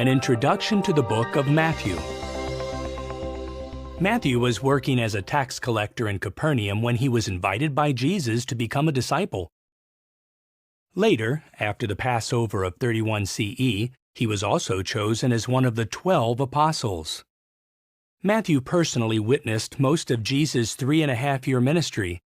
An introduction to the book of Matthew. Matthew was working as a tax collector in Capernaum when he was invited by Jesus to become a disciple. Later, after the Passover of 31 CE, he was also chosen as one of the 12 apostles. Matthew personally witnessed most of Jesus' 3.5-year ministry.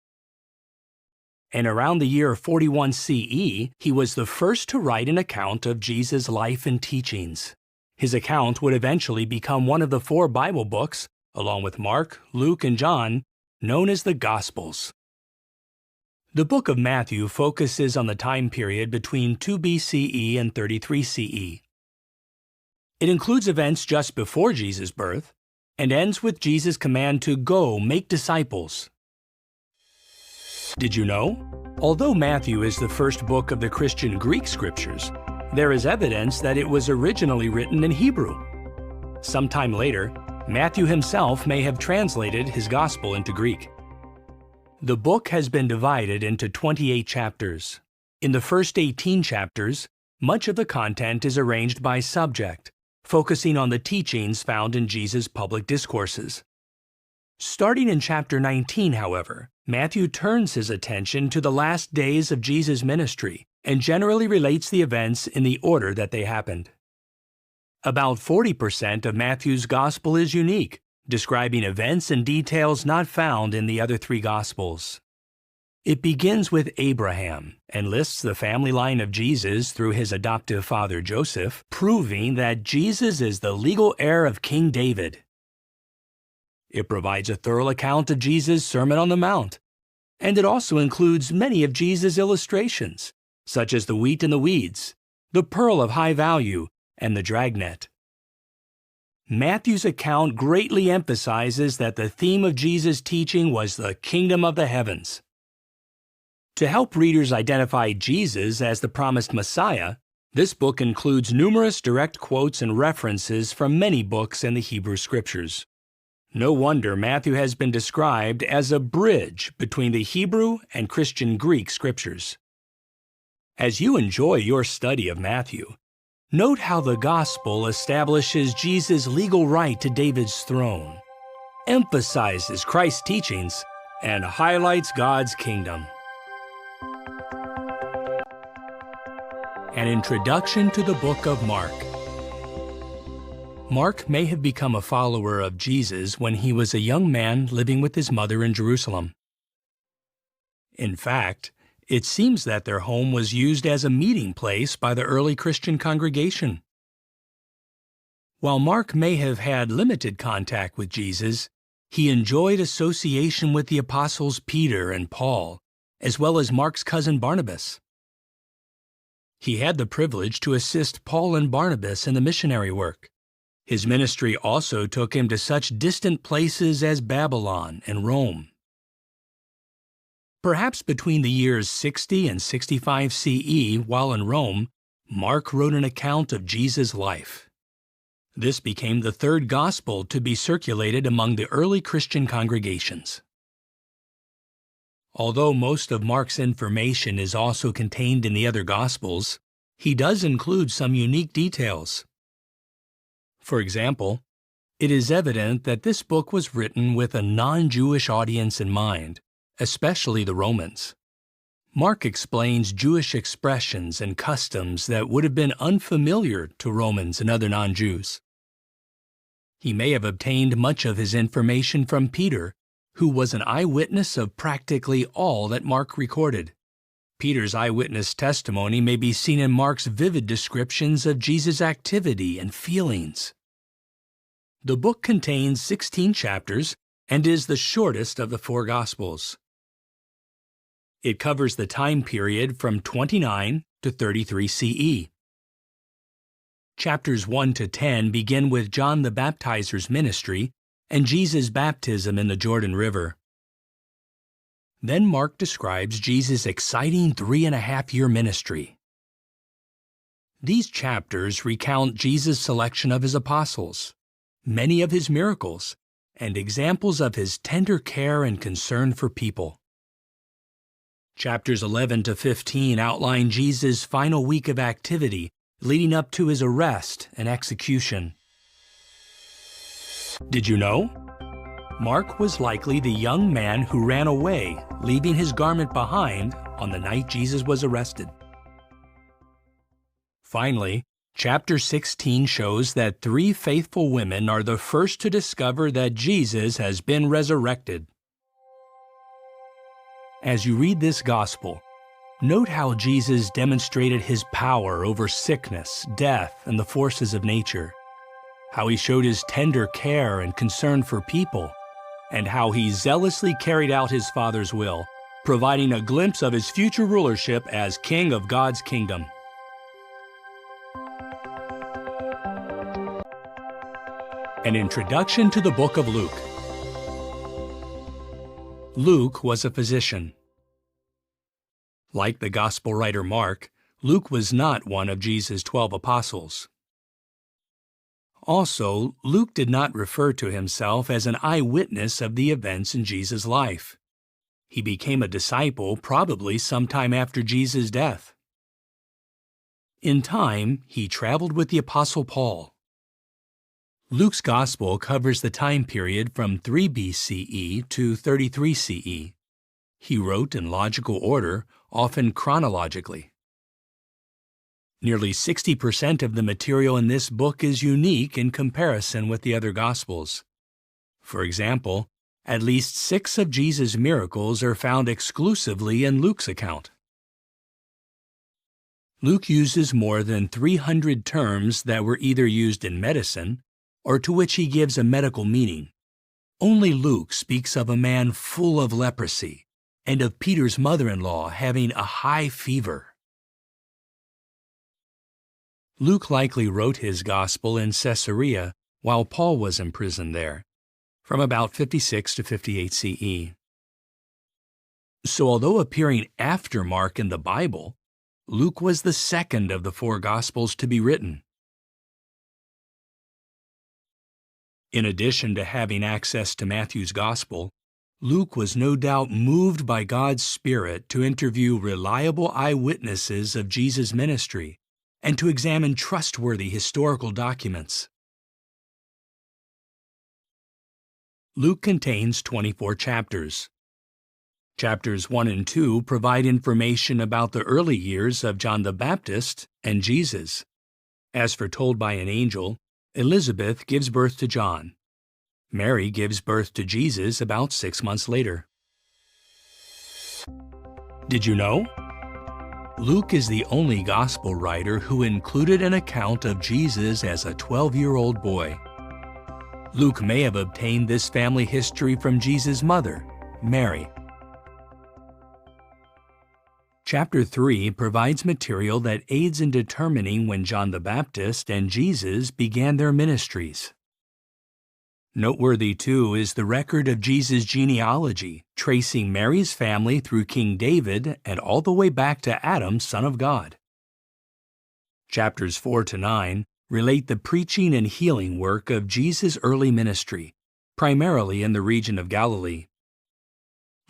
And around the year 41 CE, he was the first to write an account of Jesus' life and teachings. His account would eventually become one of the 4 Bible books, along with Mark, Luke, and John, known as the Gospels. The book of Matthew focuses on the time period between 2 BCE and 33 CE. It includes events just before Jesus' birth, and ends with Jesus' command to go make disciples. Did you know? Although Matthew is the first book of the Christian Greek scriptures, there is evidence that it was originally written in Hebrew. Sometime later, Matthew himself may have translated his gospel into Greek. The book has been divided into 28 chapters. In the first 18 chapters, much of the content is arranged by subject, focusing on the teachings found in Jesus' public discourses. Starting in chapter 19, however, Matthew turns his attention to the last days of Jesus' ministry and generally relates the events in the order that they happened. About 40% of Matthew's gospel is unique, describing events and details not found in the other 3 gospels. It begins with Abraham and lists the family line of Jesus through his adoptive father Joseph, proving that Jesus is the legal heir of King David. It provides a thorough account of Jesus' Sermon on the Mount, and it also includes many of Jesus' illustrations, such as the wheat and the weeds, the pearl of high value, and the dragnet. Matthew's account greatly emphasizes that the theme of Jesus' teaching was the kingdom of the heavens. To help readers identify Jesus as the promised Messiah, this book includes numerous direct quotes and references from many books in the Hebrew Scriptures. No wonder Matthew has been described as a bridge between the Hebrew and Christian Greek Scriptures. As you enjoy your study of Matthew, note how the Gospel establishes Jesus' legal right to David's throne, emphasizes Christ's teachings, and highlights God's kingdom. An introduction to the book of Mark. Mark may have become a follower of Jesus when he was a young man living with his mother in Jerusalem. In fact, it seems that their home was used as a meeting place by the early Christian congregation. While Mark may have had limited contact with Jesus, he enjoyed association with the apostles Peter and Paul, as well as Mark's cousin Barnabas. He had the privilege to assist Paul and Barnabas in the missionary work. His ministry also took him to such distant places as Babylon and Rome. Perhaps between the years 60 and 65 CE, while in Rome, Mark wrote an account of Jesus' life. This became the 3rd gospel to be circulated among the early Christian congregations. Although most of Mark's information is also contained in the other gospels, he does include some unique details. For example, it is evident that this book was written with a non-Jewish audience in mind, especially the Romans. Mark explains Jewish expressions and customs that would have been unfamiliar to Romans and other non-Jews. He may have obtained much of his information from Peter, who was an eyewitness of practically all that Mark recorded. Peter's eyewitness testimony may be seen in Mark's vivid descriptions of Jesus' activity and feelings. The book contains 16 chapters and is the shortest of the 4 Gospels. It covers the time period from 29 to 33 CE. Chapters 1 to 10 begin with John the Baptizer's ministry and Jesus' baptism in the Jordan River. Then Mark describes Jesus' exciting 3.5-year ministry. These chapters recount Jesus' selection of his apostles, many of his miracles, and examples of his tender care and concern for people. Chapters 11 to 15 outline Jesus' final week of activity, leading up to his arrest and execution. Did you know? Mark was likely the young man who ran away, leaving his garment behind on the night Jesus was arrested. Finally, chapter 16 shows that 3 faithful women are the first to discover that Jesus has been resurrected. As you read this gospel, note how Jesus demonstrated his power over sickness, death, and the forces of nature, how he showed his tender care and concern for people, and how he zealously carried out his Father's will, providing a glimpse of his future rulership as King of God's kingdom. An introduction to the book of Luke. Luke was a physician. Like the gospel writer Mark, Luke was not one of Jesus' 12 apostles. Also, Luke did not refer to himself as an eyewitness of the events in Jesus' life. He became a disciple probably sometime after Jesus' death. In time, he traveled with the Apostle Paul. Luke's gospel covers the time period from 3 BCE to 33 CE. He wrote in logical order, often chronologically. Nearly 60% of the material in this book is unique in comparison with the other Gospels. For example, at least 6 of Jesus' miracles are found exclusively in Luke's account. Luke uses more than 300 terms that were either used in medicine or to which he gives a medical meaning. Only Luke speaks of a man full of leprosy and of Peter's mother-in-law having a high fever. Luke likely wrote his gospel in Caesarea while Paul was imprisoned there, from about 56 to 58 CE. So although appearing after Mark in the Bible, Luke was the second of the 4 Gospels to be written. In addition to having access to Matthew's Gospel, Luke was no doubt moved by God's Spirit to interview reliable eyewitnesses of Jesus' ministry and to examine trustworthy historical documents. Luke contains 24 chapters. Chapters 1 and 2 provide information about the early years of John the Baptist and Jesus. As foretold by an angel, Elizabeth gives birth to John. Mary gives birth to Jesus about 6 months later. Did you know? Luke is the only gospel writer who included an account of Jesus as a 12-year-old boy. Luke may have obtained this family history from Jesus' mother, Mary. Chapter 3 provides material that aids in determining when John the Baptist and Jesus began their ministries. Noteworthy, too, is the record of Jesus' genealogy, tracing Mary's family through King David and all the way back to Adam, son of God. Chapters 4 to 9 relate the preaching and healing work of Jesus' early ministry, primarily in the region of Galilee.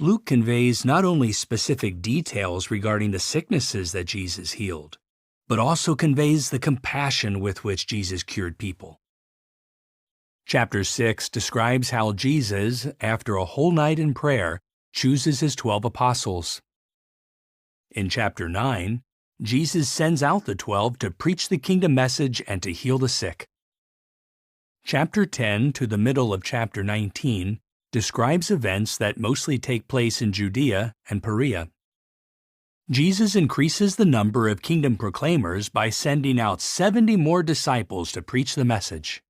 Luke conveys not only specific details regarding the sicknesses that Jesus healed, but also conveys the compassion with which Jesus cured people. Chapter 6 describes how Jesus, after a whole night in prayer, chooses his 12 apostles. In chapter 9, Jesus sends out the 12 to preach the kingdom message and to heal the sick. Chapter 10 to the middle of chapter 19 describes events that mostly take place in Judea and Perea. Jesus increases the number of kingdom proclaimers by sending out 70 more disciples to preach the message.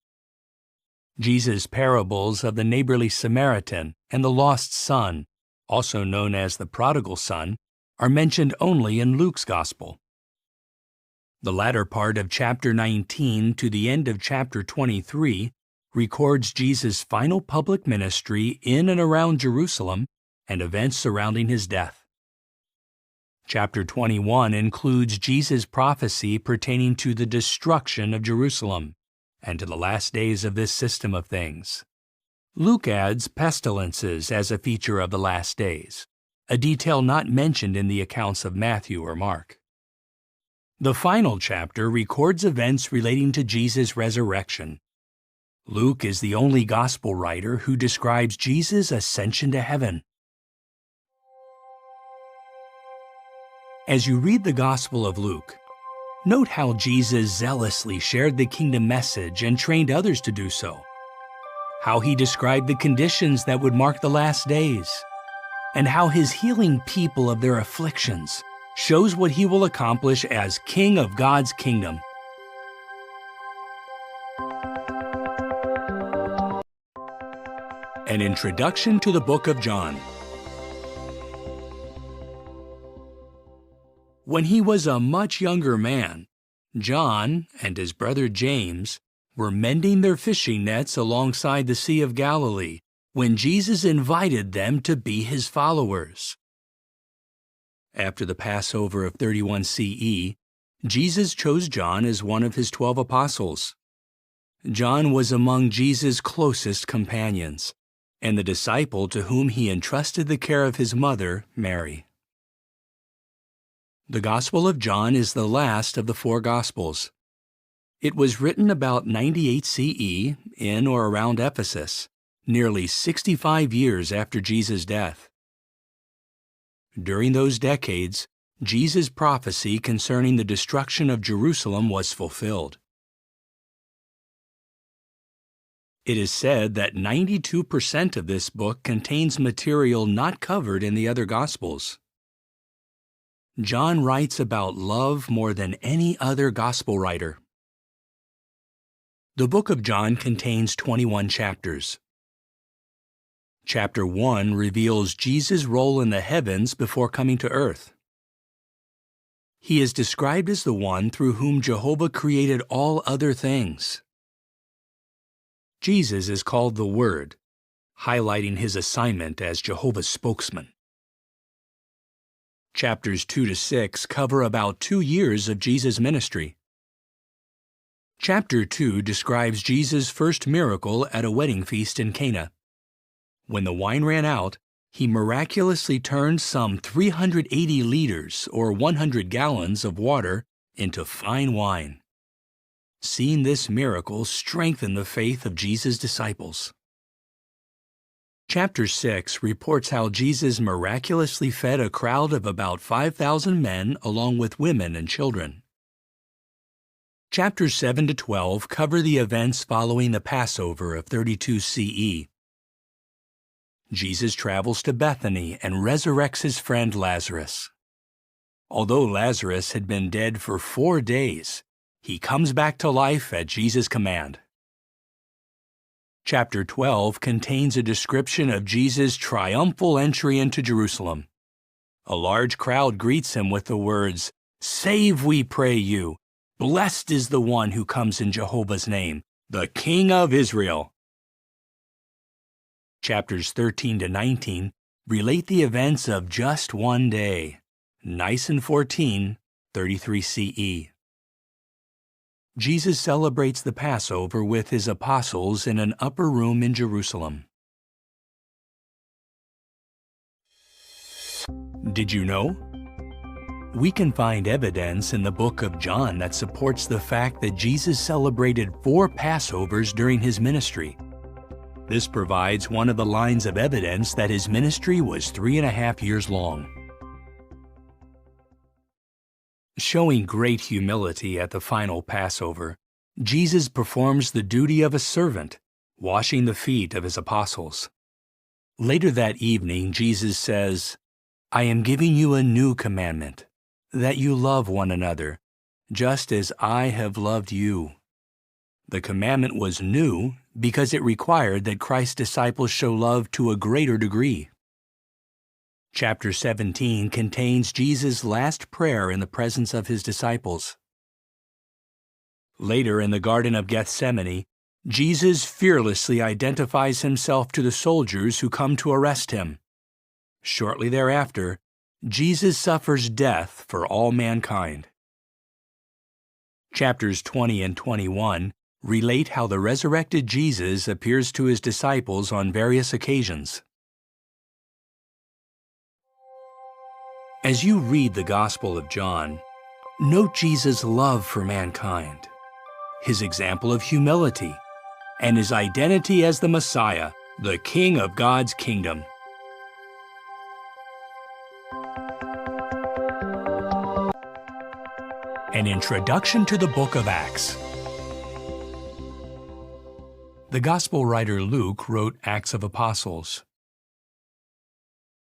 Jesus' parables of the neighborly Samaritan and the lost son, also known as the prodigal son, are mentioned only in Luke's gospel. The latter part of chapter 19 to the end of chapter 23 records Jesus' final public ministry in and around Jerusalem and events surrounding his death. Chapter 21 includes Jesus' prophecy pertaining to the destruction of Jerusalem and to the last days of this system of things. Luke adds pestilences as a feature of the last days, a detail not mentioned in the accounts of Matthew or Mark. The final chapter records events relating to Jesus' resurrection. Luke is the only gospel writer who describes Jesus' ascension to heaven. As you read the Gospel of Luke, note how Jesus zealously shared the kingdom message and trained others to do so. How he described the conditions that would mark the last days, and how his healing people of their afflictions shows what he will accomplish as King of God's kingdom. An introduction to the book of John. When he was a much younger man, John and his brother James were mending their fishing nets alongside the Sea of Galilee when Jesus invited them to be his followers. After the Passover of 31 CE, Jesus chose John as one of his 12 apostles. John was among Jesus' closest companions, and the disciple to whom he entrusted the care of his mother, Mary. The Gospel of John is the last of the 4 Gospels. It was written about 98 CE in or around Ephesus, nearly 65 years after Jesus' death. During those decades, Jesus' prophecy concerning the destruction of Jerusalem was fulfilled. It is said that 92% of this book contains material not covered in the other Gospels. John writes about love more than any other Gospel writer. The book of John contains 21 chapters. Chapter 1 reveals Jesus' role in the heavens before coming to earth. He is described as the one through whom Jehovah created all other things. Jesus is called the Word, highlighting his assignment as Jehovah's spokesman. Chapters 2 to 6 cover about 2 years of Jesus' ministry. Chapter 2 describes Jesus' first miracle at a wedding feast in Cana. When the wine ran out, he miraculously turned some 380 liters or 100 gallons of water into fine wine. Seeing this miracle strengthened the faith of Jesus' disciples. Chapter 6 reports how Jesus miraculously fed a crowd of about 5,000 men along with women and children. Chapters 7 to 12 cover the events following the Passover of 32 CE. Jesus travels to Bethany and resurrects his friend Lazarus. Although Lazarus had been dead for 4 days, he comes back to life at Jesus' command. Chapter 12 contains a description of Jesus' triumphal entry into Jerusalem. A large crowd greets him with the words, "Save, we pray you! Blessed is the one who comes in Jehovah's name, the King of Israel." Chapters 13 to 19 relate the events of just one day, Nisan 14, 33 CE. Jesus celebrates the Passover with his apostles in an upper room in Jerusalem. Did you know? We can find evidence in the book of John that supports the fact that Jesus celebrated 4 Passovers during his ministry. This provides one of the lines of evidence that his ministry was 3.5 years long. Showing great humility at the final Passover, Jesus performs the duty of a servant, washing the feet of his apostles. Later that evening, Jesus says, "I am giving you a new commandment, that you love one another, just as I have loved you." The commandment was new because it required that Christ's disciples show love to a greater degree. Chapter 17 contains Jesus' last prayer in the presence of his disciples. Later in the Garden of Gethsemane, Jesus fearlessly identifies himself to the soldiers who come to arrest him. Shortly thereafter, Jesus suffers death for all mankind. Chapters 20 and 21 relate how the resurrected Jesus appears to his disciples on various occasions. As you read the Gospel of John, Note Jesus' love for mankind, his example of humility, and his identity as the Messiah, the King of God's kingdom. An introduction to the book of Acts. The Gospel writer Luke wrote Acts of Apostles.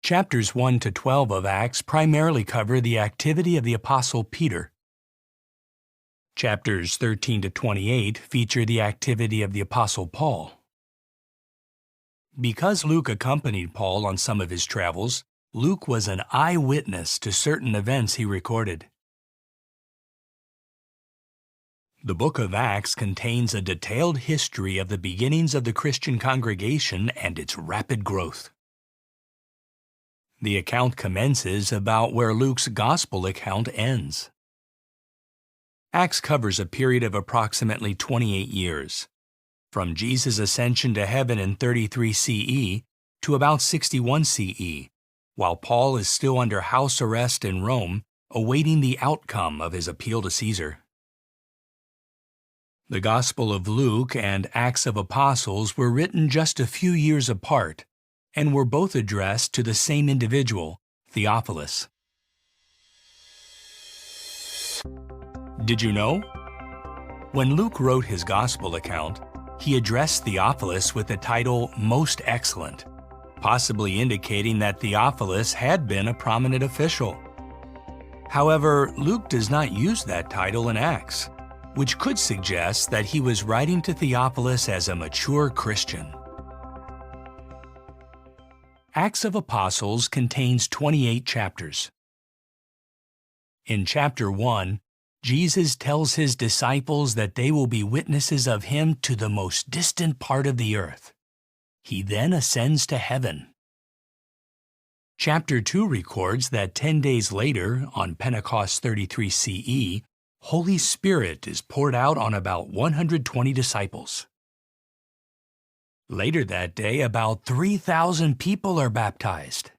Chapters 1 to 12 of Acts primarily cover the activity of the Apostle Peter. Chapters 13 to 28 feature the activity of the Apostle Paul. Because Luke accompanied Paul on some of his travels, Luke was an eyewitness to certain events he recorded. The book of Acts contains a detailed history of the beginnings of the Christian congregation and its rapid growth. The account commences about where Luke's gospel account ends. Acts covers a period of approximately 28 years, from Jesus' ascension to heaven in 33 CE to about 61 CE, while Paul is still under house arrest in Rome, awaiting the outcome of his appeal to Caesar. The Gospel of Luke and Acts of Apostles were written just a few years apart and were both addressed to the same individual, Theophilus. Did you know? When Luke wrote his Gospel account, he addressed Theophilus with the title Most Excellent, possibly indicating that Theophilus had been a prominent official. However, Luke does not use that title in Acts, which could suggest that he was writing to Theophilus as a mature Christian. Acts of Apostles contains 28 chapters. In chapter 1, Jesus tells his disciples that they will be witnesses of him to the most distant part of the earth. He then ascends to heaven. Chapter 2 records that 10 days later, on Pentecost 33 CE, Holy Spirit is poured out on about 120 disciples. Later that day, about 3,000 people are baptized.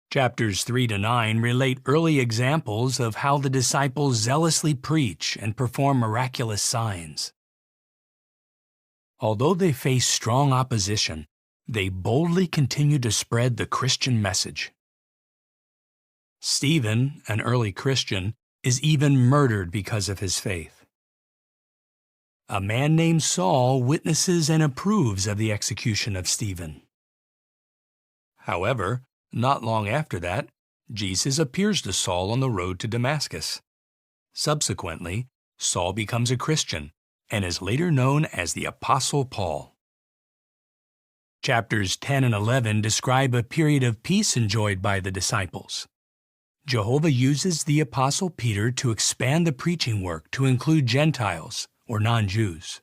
Chapters 3 to 9 relate early examples of how the disciples zealously preach and perform miraculous signs. Although they face strong opposition, they boldly continue to spread the Christian message. Stephen, an early Christian, is even murdered because of his faith. A man named Saul witnesses and approves of the execution of Stephen. However, not long after that, Jesus appears to Saul on the road to Damascus. Subsequently, Saul becomes a Christian and is later known as the Apostle Paul. Chapters 10 and 11 describe a period of peace enjoyed by the disciples. Jehovah uses the Apostle Peter to expand the preaching work to include Gentiles, or non-Jews.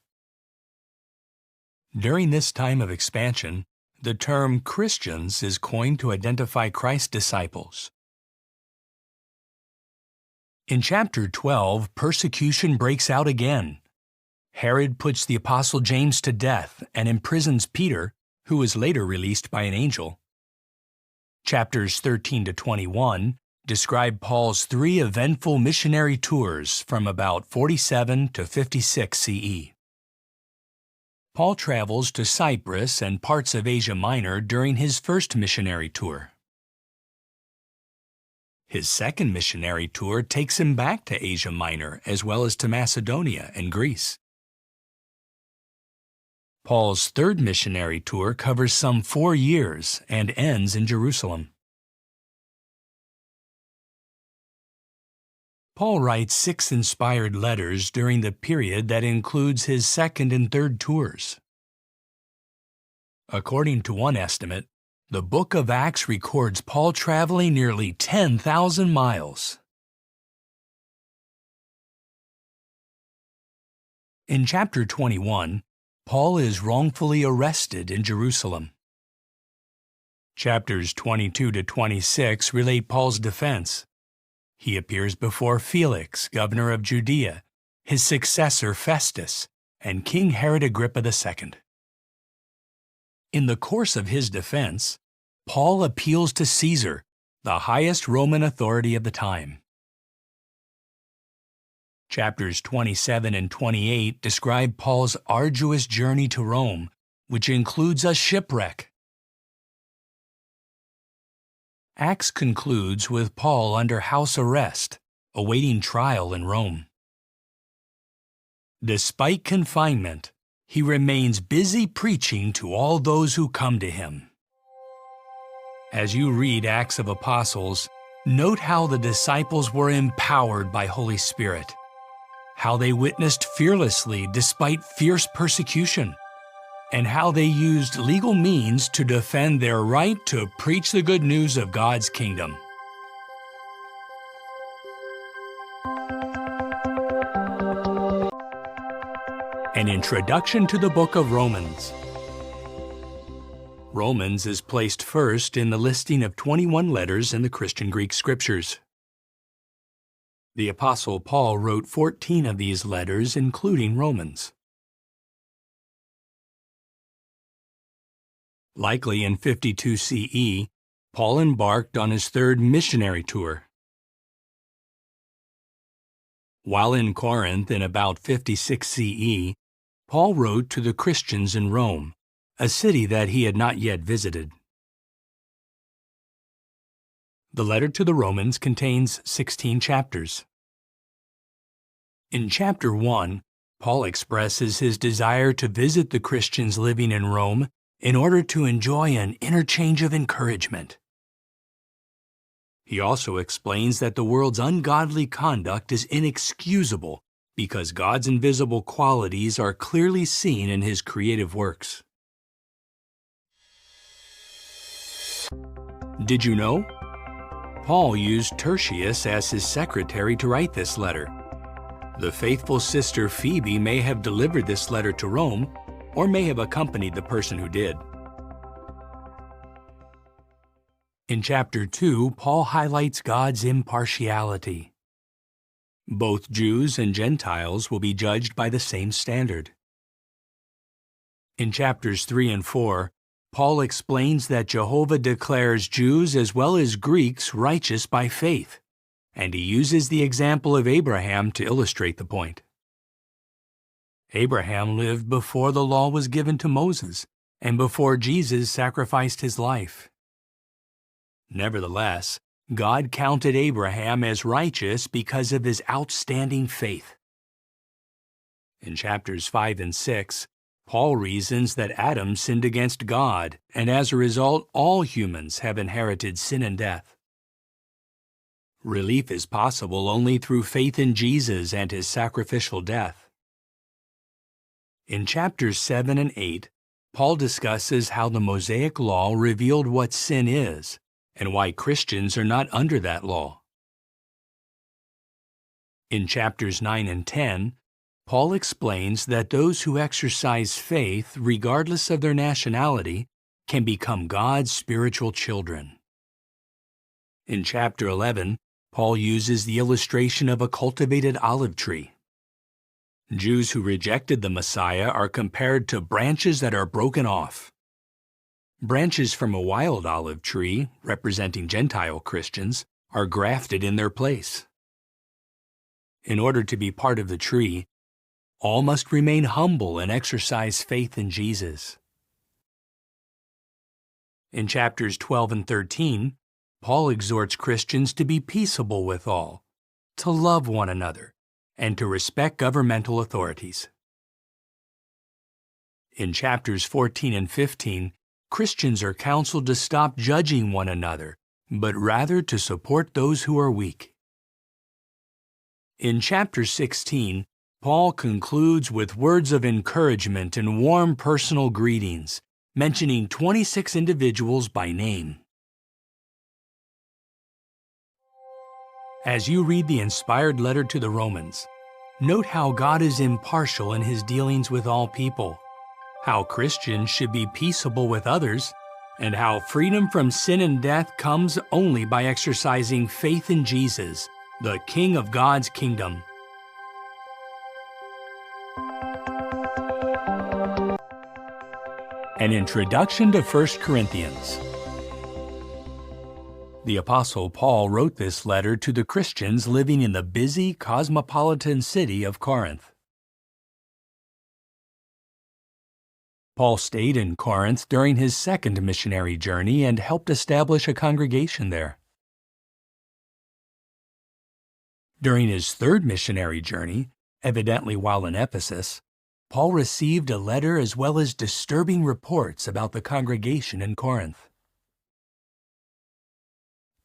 During this time of expansion, the term Christians is coined to identify Christ's disciples. In chapter 12, persecution breaks out again. Herod puts the Apostle James to death and imprisons Peter, who is later released by an angel. Chapters 13 to 21 describe Paul's 3 eventful missionary tours from about 47 to 56 CE. Paul travels to Cyprus and parts of Asia Minor during his first missionary tour. His second missionary tour takes him back to Asia Minor as well as to Macedonia and Greece. Paul's third missionary tour covers some 4 years and ends in Jerusalem. Paul writes 6 inspired letters during the period that includes his second and third tours. According to one estimate, the book of Acts records Paul traveling nearly 10,000 miles. In chapter 21, Paul is wrongfully arrested in Jerusalem. Chapters 22 to 26 relate Paul's defense. He appears before Felix, governor of Judea, his successor Festus, and King Herod Agrippa II. In the course of his defense, Paul appeals to Caesar, the highest Roman authority of the time. Chapters 27 and 28 describe Paul's arduous journey to Rome, which includes a shipwreck. Acts concludes with Paul under house arrest, awaiting trial in Rome. Despite confinement, he remains busy preaching to all those who come to him. As you read Acts of Apostles, note how the disciples were empowered by Holy Spirit, how they witnessed fearlessly despite fierce persecution, and how they used legal means to defend their right to preach the good news of God's kingdom. An introduction to the book of Romans. Romans is placed first in the listing of 21 letters in the Christian Greek Scriptures. The Apostle Paul wrote 14 of these letters, including Romans. Likely in 52 CE, Paul embarked on his third missionary tour. While in Corinth in about 56 CE, Paul wrote to the Christians in Rome, a city that he had not yet visited. The letter to the Romans contains 16 chapters. In chapter 1, Paul expresses his desire to visit the Christians living in Rome in order to enjoy an interchange of encouragement. He also explains that the world's ungodly conduct is inexcusable because God's invisible qualities are clearly seen in His creative works. Did you know? Paul used Tertius as his secretary to write this letter. The faithful sister Phoebe may have delivered this letter to Rome, or may have accompanied the person who did. In chapter 2, Paul highlights God's impartiality. Both Jews and Gentiles will be judged by the same standard. In chapters 3 and 4, Paul explains that Jehovah declares Jews as well as Greeks righteous by faith, and he uses the example of Abraham to illustrate the point. Abraham lived before the law was given to Moses, and before Jesus sacrificed his life. Nevertheless, God counted Abraham as righteous because of his outstanding faith. In chapters 5 and 6, Paul reasons that Adam sinned against God, and as a result, all humans have inherited sin and death. Relief is possible only through faith in Jesus and his sacrificial death. In chapters 7 and 8, Paul discusses how the Mosaic Law revealed what sin is, and why Christians are not under that law. In chapters 9 and 10, Paul explains that those who exercise faith, regardless of their nationality, can become God's spiritual children. In chapter 11, Paul uses the illustration of a cultivated olive tree. Jews who rejected the Messiah are compared to branches that are broken off. Branches from a wild olive tree, representing Gentile Christians, are grafted in their place. In order to be part of the tree, all must remain humble and exercise faith in Jesus. In chapters 12 and 13, Paul exhorts Christians to be peaceable with all, to love one another, and to respect governmental authorities. In chapters 14 and 15, Christians are counseled to stop judging one another, but rather to support those who are weak. In chapter 16, Paul concludes with words of encouragement and warm personal greetings, mentioning 26 individuals by name. As you read the inspired letter to the Romans, note how God is impartial in his dealings with all people, how Christians should be peaceable with others, and how freedom from sin and death comes only by exercising faith in Jesus, the King of God's kingdom. An introduction to 1 Corinthians. The Apostle Paul wrote this letter to the Christians living in the busy cosmopolitan city of Corinth. Paul stayed in Corinth during his second missionary journey and helped establish a congregation there. During his third missionary journey, evidently while in Ephesus, Paul received a letter as well as disturbing reports about the congregation in Corinth.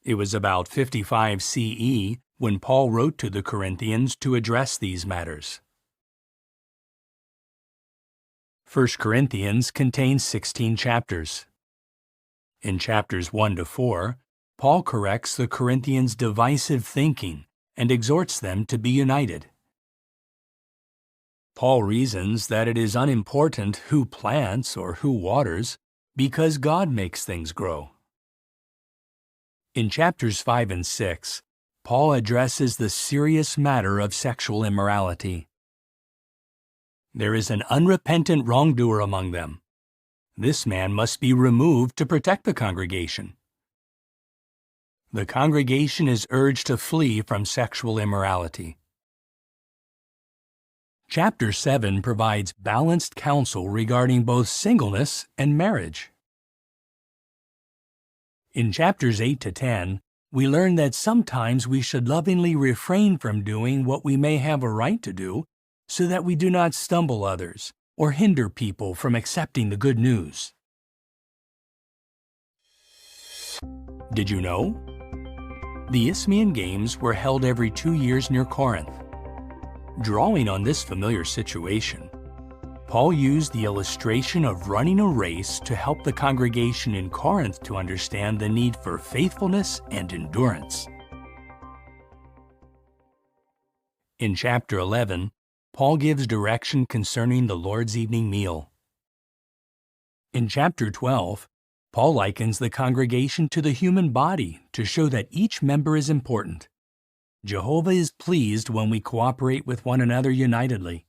It was about 55 CE when Paul wrote to the Corinthians to address these matters. 1 Corinthians contains 16 chapters. In chapters 1 to 4, Paul corrects the Corinthians' divisive thinking and exhorts them to be united. Paul reasons that it is unimportant who plants or who waters, because God makes things grow. In chapters 5 and 6, Paul addresses the serious matter of sexual immorality. There is an unrepentant wrongdoer among them. This man must be removed to protect the congregation. The congregation is urged to flee from sexual immorality. Chapter 7 provides balanced counsel regarding both singleness and marriage. In chapters 8 to 10, we learn that sometimes we should lovingly refrain from doing what we may have a right to do, so that we do not stumble others or hinder people from accepting the good news. Did you know? The Isthmian Games were held every 2 years near Corinth. Drawing on this familiar situation, Paul used the illustration of running a race to help the congregation in Corinth to understand the need for faithfulness and endurance. In chapter 11, Paul gives direction concerning the Lord's evening meal. In chapter 12, Paul likens the congregation to the human body to show that each member is important. Jehovah is pleased when we cooperate with one another unitedly.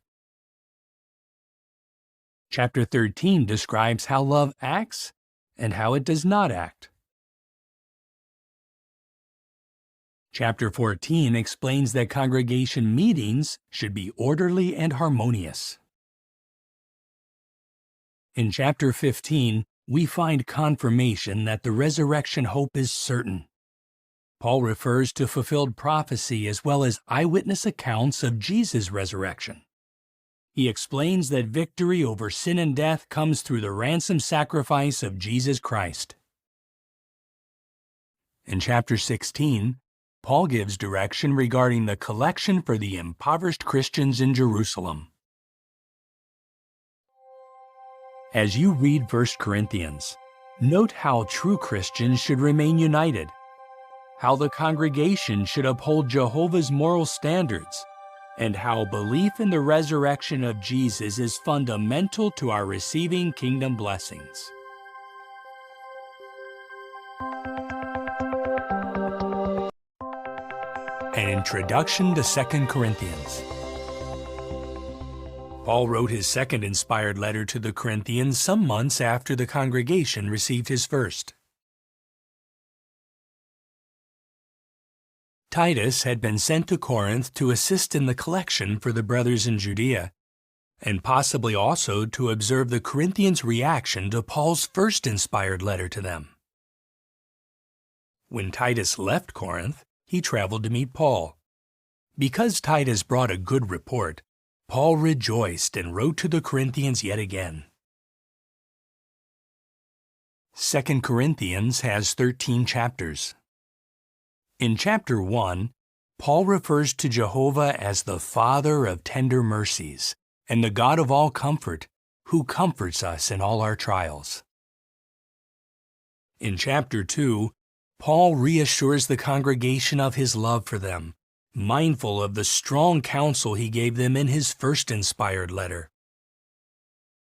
Chapter 13 describes how love acts and how it does not act. Chapter 14 explains that congregation meetings should be orderly and harmonious. In chapter 15, we find confirmation that the resurrection hope is certain. Paul refers to fulfilled prophecy as well as eyewitness accounts of Jesus' resurrection. He explains that victory over sin and death comes through the ransom sacrifice of Jesus Christ. In chapter 16, Paul gives direction regarding the collection for the impoverished Christians in Jerusalem. As you read 1 Corinthians, note how true Christians should remain united, how the congregation should uphold Jehovah's moral standards, and how belief in the resurrection of Jesus is fundamental to our receiving kingdom blessings. An introduction to 2 Corinthians. Paul wrote his second inspired letter to the Corinthians some months after the congregation received his first. Titus had been sent to Corinth to assist in the collection for the brothers in Judea, and possibly also to observe the Corinthians' reaction to Paul's first inspired letter to them. When Titus left Corinth, he traveled to meet Paul. Because Titus brought a good report, Paul rejoiced and wrote to the Corinthians yet again. 2 Corinthians has 13 chapters. In chapter 1, Paul refers to Jehovah as the Father of tender mercies and the God of all comfort, who comforts us in all our trials. In chapter 2, Paul reassures the congregation of his love for them, mindful of the strong counsel he gave them in his first inspired letter.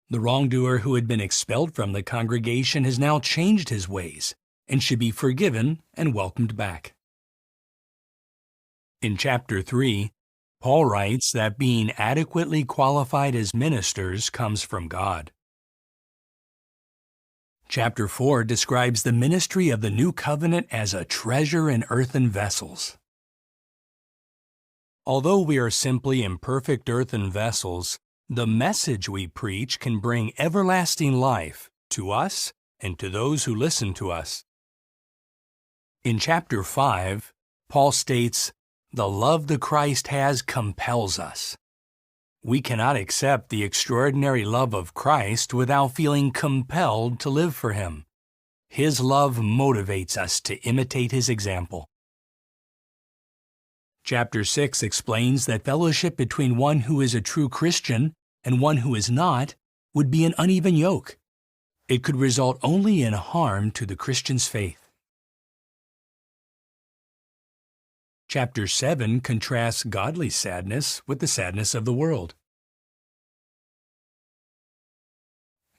The wrongdoer who had been expelled from the congregation has now changed his ways and should be forgiven and welcomed back. In chapter 3, Paul writes that being adequately qualified as ministers comes from God. Chapter 4 describes the ministry of the new covenant as a treasure in earthen vessels. Although we are simply imperfect earthen vessels, the message we preach can bring everlasting life to us and to those who listen to us. In chapter 5, Paul states, "The love the Christ has compels us." We cannot accept the extraordinary love of Christ without feeling compelled to live for Him. His love motivates us to imitate His example. Chapter 6 explains that fellowship between one who is a true Christian and one who is not would be an uneven yoke. It could result only in harm to the Christian's faith. Chapter 7 contrasts godly sadness with the sadness of the world.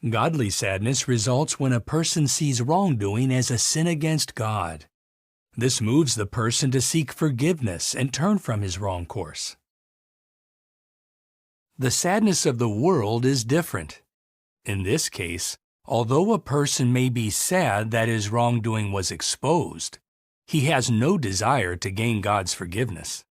Godly sadness results when a person sees wrongdoing as a sin against God. This moves the person to seek forgiveness and turn from his wrong course. The sadness of the world is different. In this case, although a person may be sad that his wrongdoing was exposed, he has no desire to gain God's forgiveness.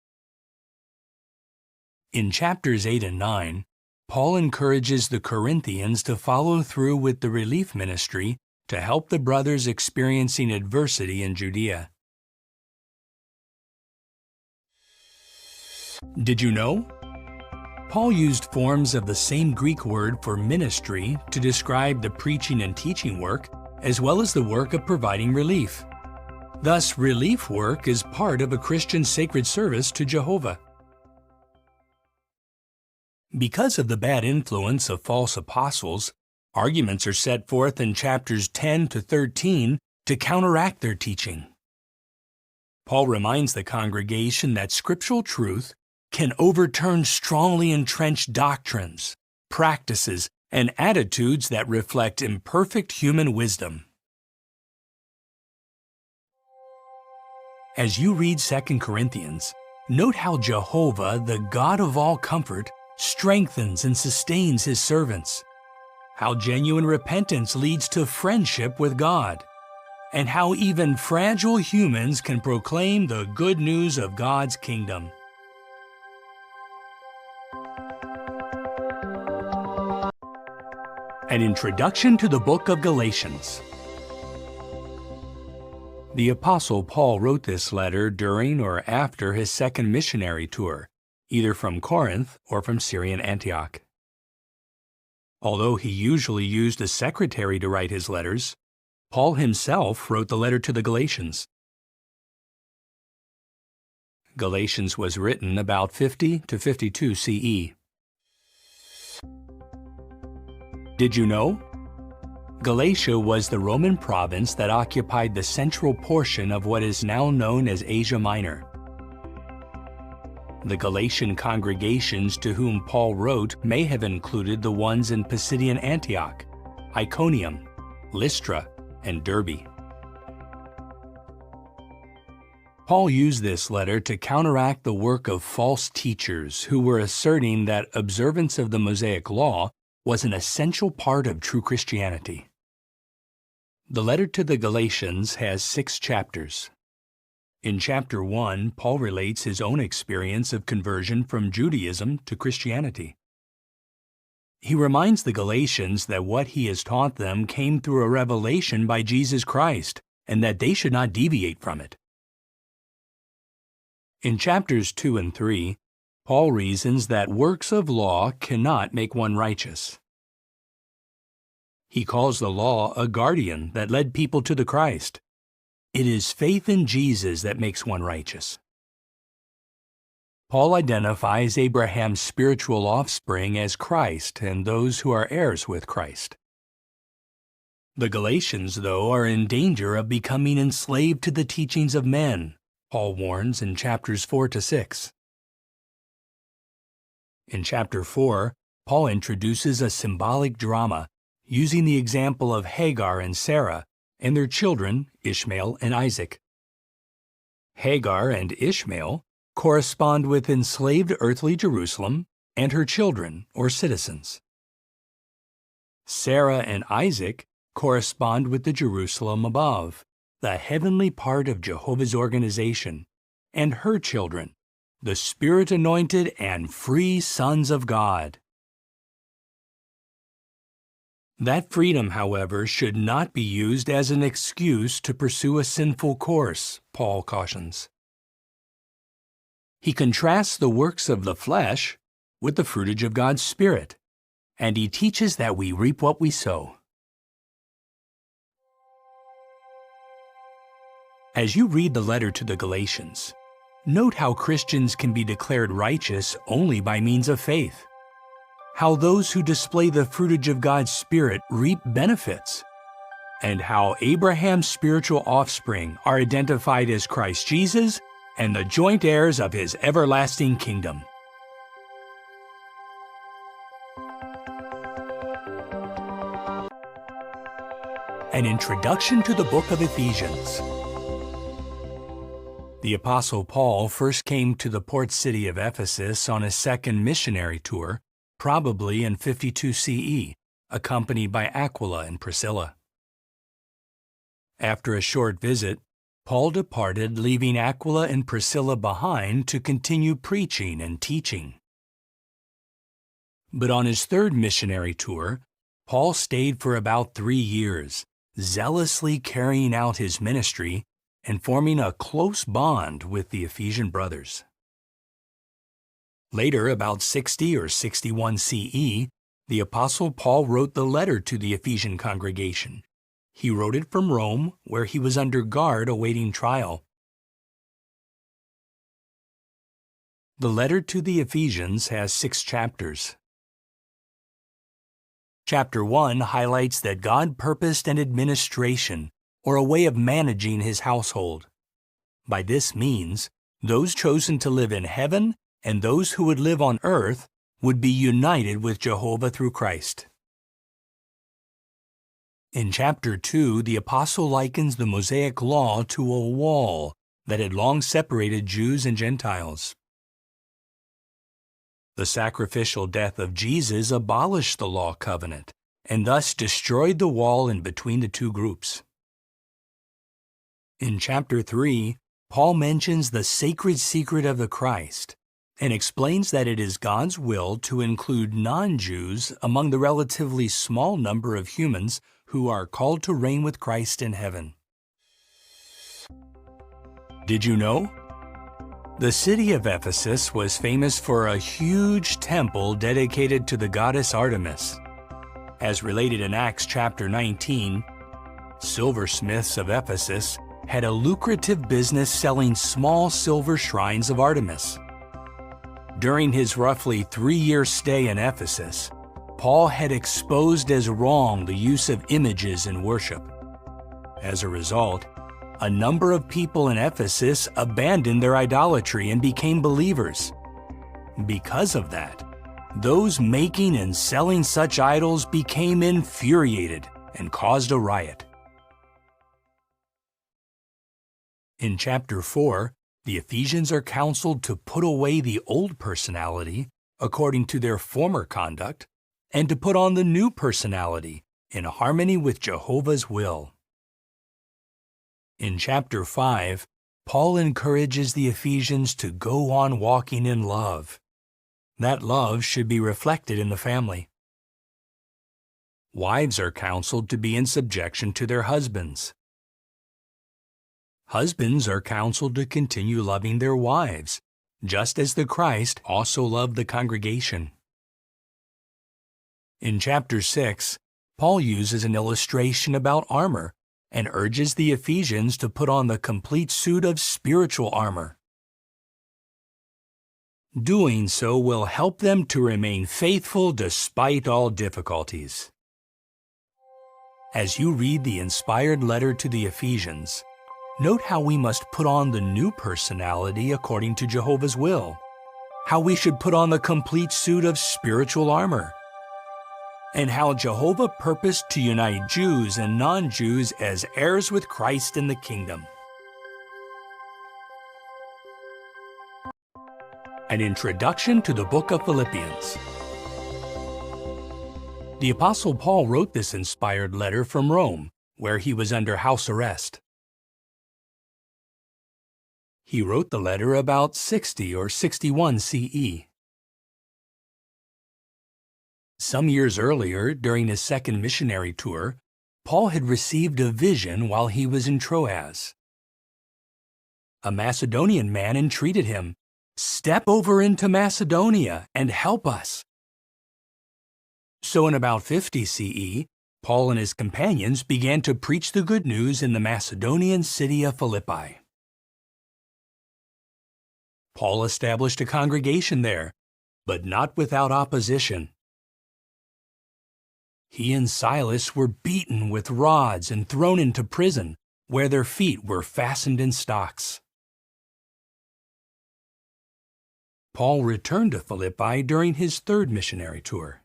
In chapters 8 and 9, Paul encourages the Corinthians to follow through with the relief ministry to help the brothers experiencing adversity in Judea. Did you know? Paul used forms of the same Greek word for ministry to describe the preaching and teaching work, as well as the work of providing relief. Thus, relief work is part of a Christian sacred service to Jehovah. Because of the bad influence of false apostles, arguments are set forth in chapters 10 to 13 to counteract their teaching. Paul reminds the congregation that scriptural truth can overturn strongly entrenched doctrines, practices, and attitudes that reflect imperfect human wisdom. As you read 2 Corinthians, note how Jehovah, the God of all comfort, strengthens and sustains His servants, how genuine repentance leads to friendship with God, and how even fragile humans can proclaim the good news of God's kingdom. An introduction to the book of Galatians. The Apostle Paul wrote this letter during or after his second missionary tour, either from Corinth or from Syrian Antioch. Although he usually used a secretary to write his letters, Paul himself wrote the letter to the Galatians. Galatians was written about 50 to 52 CE. Did you know? Galatia was the Roman province that occupied the central portion of what is now known as Asia Minor. The Galatian congregations to whom Paul wrote may have included the ones in Pisidian Antioch, Iconium, Lystra, and Derbe. Paul used this letter to counteract the work of false teachers who were asserting that observance of the Mosaic Law was an essential part of true Christianity. The letter to the Galatians has 6 chapters. In chapter 1, Paul relates his own experience of conversion from Judaism to Christianity. He reminds the Galatians that what he has taught them came through a revelation by Jesus Christ, and that they should not deviate from it. In chapters 2 and 3, Paul reasons that works of law cannot make one righteous. He calls the law a guardian that led people to the Christ. It is faith in Jesus that makes one righteous. Paul identifies Abraham's spiritual offspring as Christ and those who are heirs with Christ. The Galatians, though, are in danger of becoming enslaved to the teachings of men, Paul warns in chapters 4 to 6. In chapter 4, Paul introduces a symbolic drama using the example of Hagar and Sarah and their children, Ishmael and Isaac. Hagar and Ishmael correspond with enslaved earthly Jerusalem and her children or citizens. Sarah and Isaac correspond with the Jerusalem above, the heavenly part of Jehovah's organization, and her children, the Spirit-anointed and free sons of God. That freedom, however, should not be used as an excuse to pursue a sinful course, Paul cautions. He contrasts the works of the flesh with the fruitage of God's Spirit, and he teaches that we reap what we sow. As you read the letter to the Galatians, note how Christians can be declared righteous only by means of faith, how those who display the fruitage of God's Spirit reap benefits, and how Abraham's spiritual offspring are identified as Christ Jesus and the joint heirs of his everlasting kingdom. An introduction to the book of Ephesians. The Apostle Paul first came to the port city of Ephesus on his second missionary tour, probably in 52 CE, accompanied by Aquila and Priscilla. After a short visit, Paul departed, leaving Aquila and Priscilla behind to continue preaching and teaching. But on his third missionary tour, Paul stayed for about 3 years, zealously carrying out his ministry and forming a close bond with the Ephesian brothers. Later, about 60 or 61 CE, the Apostle Paul wrote the letter to the Ephesian congregation. He wrote it from Rome, where he was under guard awaiting trial. The letter to the Ephesians has 6 chapters. Chapter 1 highlights that God purposed an administration, or a way of managing his household. By this means, those chosen to live in heaven and those who would live on earth would be united with Jehovah through Christ. In chapter 2, the apostle likens the Mosaic law to a wall that had long separated Jews and Gentiles. The sacrificial death of Jesus abolished the law covenant and thus destroyed the wall in between the two groups. In chapter 3, Paul mentions the sacred secret of the Christ and explains that it is God's will to include non-Jews among the relatively small number of humans who are called to reign with Christ in heaven. Did you know? The city of Ephesus was famous for a huge temple dedicated to the goddess Artemis. As related in Acts chapter 19, silversmiths of Ephesus had a lucrative business selling small silver shrines of Artemis. During his roughly 3-year stay in Ephesus, Paul had exposed as wrong the use of images in worship. As a result, a number of people in Ephesus abandoned their idolatry and became believers. Because of that, those making and selling such idols became infuriated and caused a riot. In chapter 4, the Ephesians are counseled to put away the old personality, according to their former conduct, and to put on the new personality, in harmony with Jehovah's will. In chapter 5, Paul encourages the Ephesians to go on walking in love. That love should be reflected in the family. Wives are counseled to be in subjection to their husbands. Husbands are counseled to continue loving their wives, just as the Christ also loved the congregation. In chapter 6, Paul uses an illustration about armor and urges the Ephesians to put on the complete suit of spiritual armor. Doing so will help them to remain faithful despite all difficulties. As you read the inspired letter to the Ephesians, note how we must put on the new personality according to Jehovah's will, how we should put on the complete suit of spiritual armor, and how Jehovah purposed to unite Jews and non-Jews as heirs with Christ in the kingdom. An introduction to the book of Philippians. The Apostle Paul wrote this inspired letter from Rome, where he was under house arrest. He wrote the letter about 60 or 61 CE. Some years earlier, during his second missionary tour, Paul had received a vision while he was in Troas. A Macedonian man entreated him, "Step over into Macedonia and help us." So in about 50 CE, Paul and his companions began to preach the good news in the Macedonian city of Philippi. Paul established a congregation there, but not without opposition. He and Silas were beaten with rods and thrown into prison, where their feet were fastened in stocks. Paul returned to Philippi during his third missionary tour.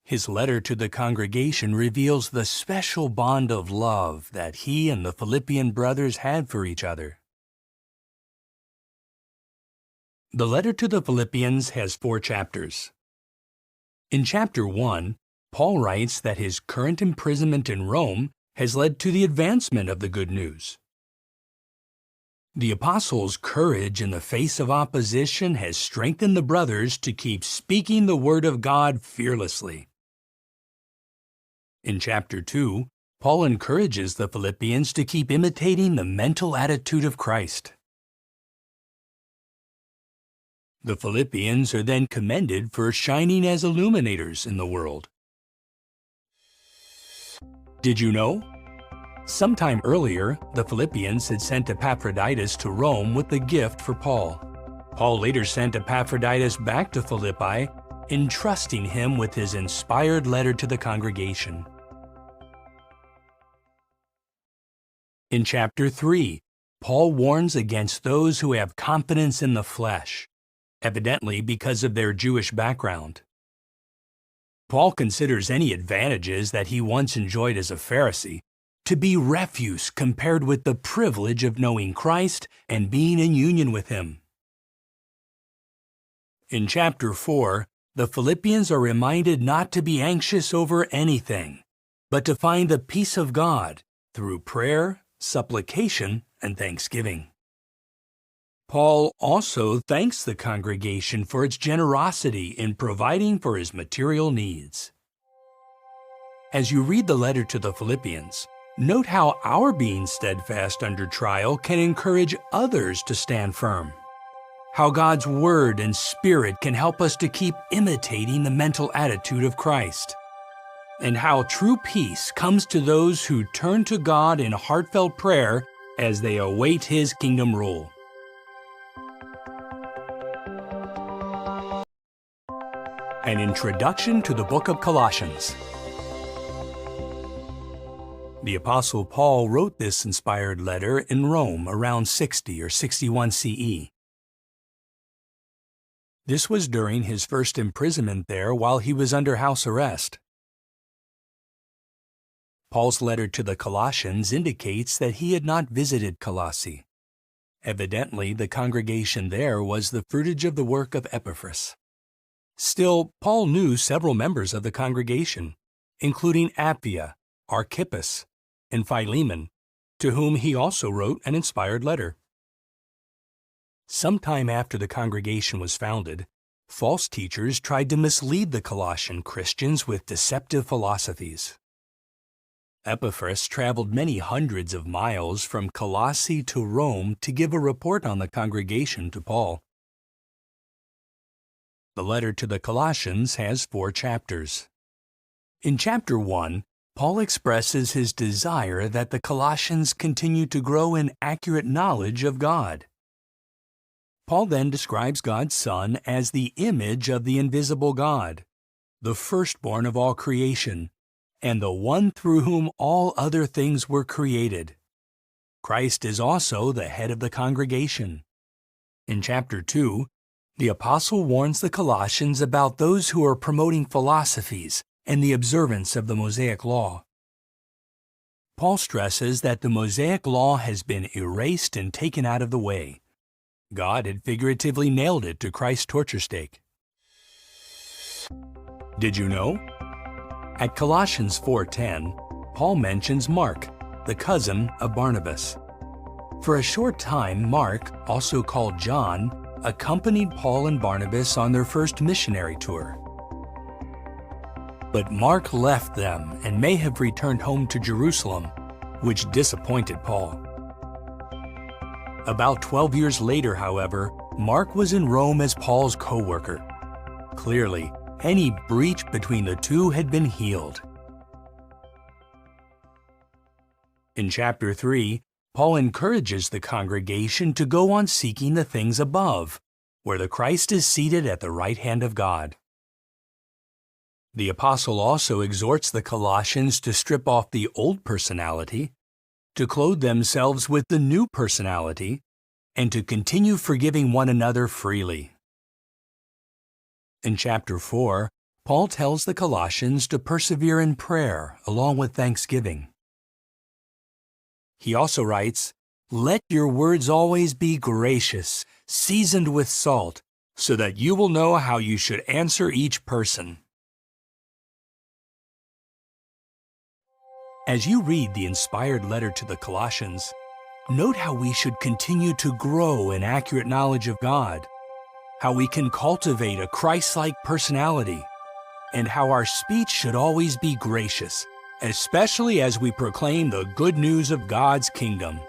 His letter to the congregation reveals the special bond of love that he and the Philippian brothers had for each other. The letter to the Philippians has 4 chapters. In chapter 1, Paul writes that his current imprisonment in Rome has led to the advancement of the good news. The apostle's courage in the face of opposition has strengthened the brothers to keep speaking the word of God fearlessly. In chapter 2, Paul encourages the Philippians to keep imitating the mental attitude of Christ. The Philippians are then commended for shining as illuminators in the world. Did you know? Sometime earlier, the Philippians had sent Epaphroditus to Rome with a gift for Paul. Paul later sent Epaphroditus back to Philippi, entrusting him with his inspired letter to the congregation. In chapter 3, Paul warns against those who have confidence in the flesh, evidently because of their Jewish background. Paul considers any advantages that he once enjoyed as a Pharisee to be refuse compared with the privilege of knowing Christ and being in union with Him. In chapter 4, the Philippians are reminded not to be anxious over anything, but to find the peace of God through prayer, supplication, and thanksgiving. Paul also thanks the congregation for its generosity in providing for his material needs. As you read the letter to the Philippians, note how our being steadfast under trial can encourage others to stand firm. How God's Word and Spirit can help us to keep imitating the mental attitude of Christ. And how true peace comes to those who turn to God in heartfelt prayer as they await His kingdom rule. An introduction to the book of Colossians. The Apostle Paul wrote this inspired letter in Rome around 60 or 61 CE. This was during his first imprisonment there while he was under house arrest. Paul's letter to the Colossians indicates that he had not visited Colossae. Evidently, the congregation there was the fruitage of the work of Epaphras. Still, Paul knew several members of the congregation, including Apphia, Archippus, and Philemon, to whom he also wrote an inspired letter. Sometime after the congregation was founded, false teachers tried to mislead the Colossian Christians with deceptive philosophies. Epaphras traveled many hundreds of miles from Colossae to Rome to give a report on the congregation to Paul. The letter to the Colossians has 4 chapters. In chapter 1, Paul expresses his desire that the Colossians continue to grow in accurate knowledge of God. Paul then describes God's Son as the image of the invisible God, the firstborn of all creation, and the one through whom all other things were created. Christ is also the head of the congregation. In chapter 2, the apostle warns the Colossians about those who are promoting philosophies and the observance of the Mosaic Law. Paul stresses that the Mosaic Law has been erased and taken out of the way. God had figuratively nailed it to Christ's torture stake. Did you know? At Colossians 4:10, Paul mentions Mark, the cousin of Barnabas. For a short time, Mark, also called John, accompanied Paul and Barnabas on their first missionary tour. But Mark left them and may have returned home to Jerusalem, which disappointed Paul. About 12 years later, however, Mark was in Rome as Paul's co-worker. Clearly, any breach between the two had been healed. In chapter 3, Paul encourages the congregation to go on seeking the things above, where the Christ is seated at the right hand of God. The apostle also exhorts the Colossians to strip off the old personality, to clothe themselves with the new personality, and to continue forgiving one another freely. In chapter 4, Paul tells the Colossians to persevere in prayer along with thanksgiving. He also writes, "Let your words always be gracious, seasoned with salt, so that you will know how you should answer each person." As you read the inspired letter to the Colossians, note how we should continue to grow in accurate knowledge of God, how we can cultivate a Christ-like personality, and how our speech should always be gracious, especially as we proclaim the good news of God's kingdom.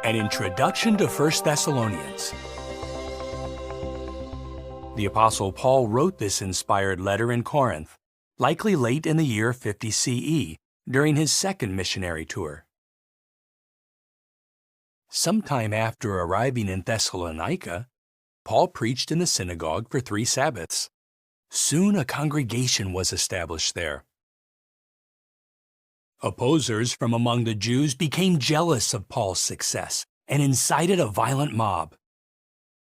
An introduction to 1 Thessalonians. The Apostle Paul wrote this inspired letter in Corinth, likely late in the year 50 CE, during his second missionary tour. Sometime after arriving in Thessalonica, Paul preached in the synagogue for 3 Sabbaths. Soon a congregation was established there. Opposers from among the Jews became jealous of Paul's success and incited a violent mob.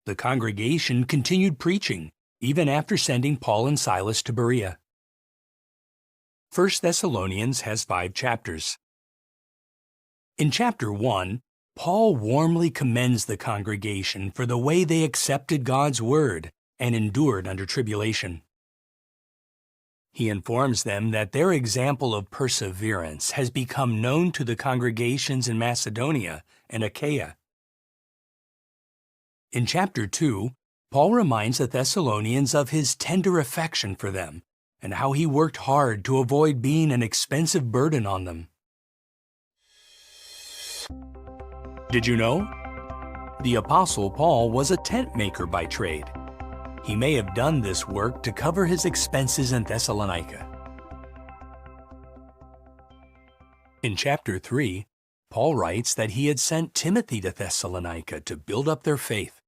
The congregation continued preaching, even after sending Paul and Silas to Berea. 1 Thessalonians has 5 chapters. In chapter 1, Paul warmly commends the congregation for the way they accepted God's word and endured under tribulation. He informs them that their example of perseverance has become known to the congregations in Macedonia and Achaia. In chapter 2, Paul reminds the Thessalonians of his tender affection for them and how he worked hard to avoid being an expensive burden on them. Did you know? The Apostle Paul was a tent maker by trade. He may have done this work to cover his expenses in Thessalonica. In chapter 3, Paul writes that he had sent Timothy to Thessalonica to build up their faith.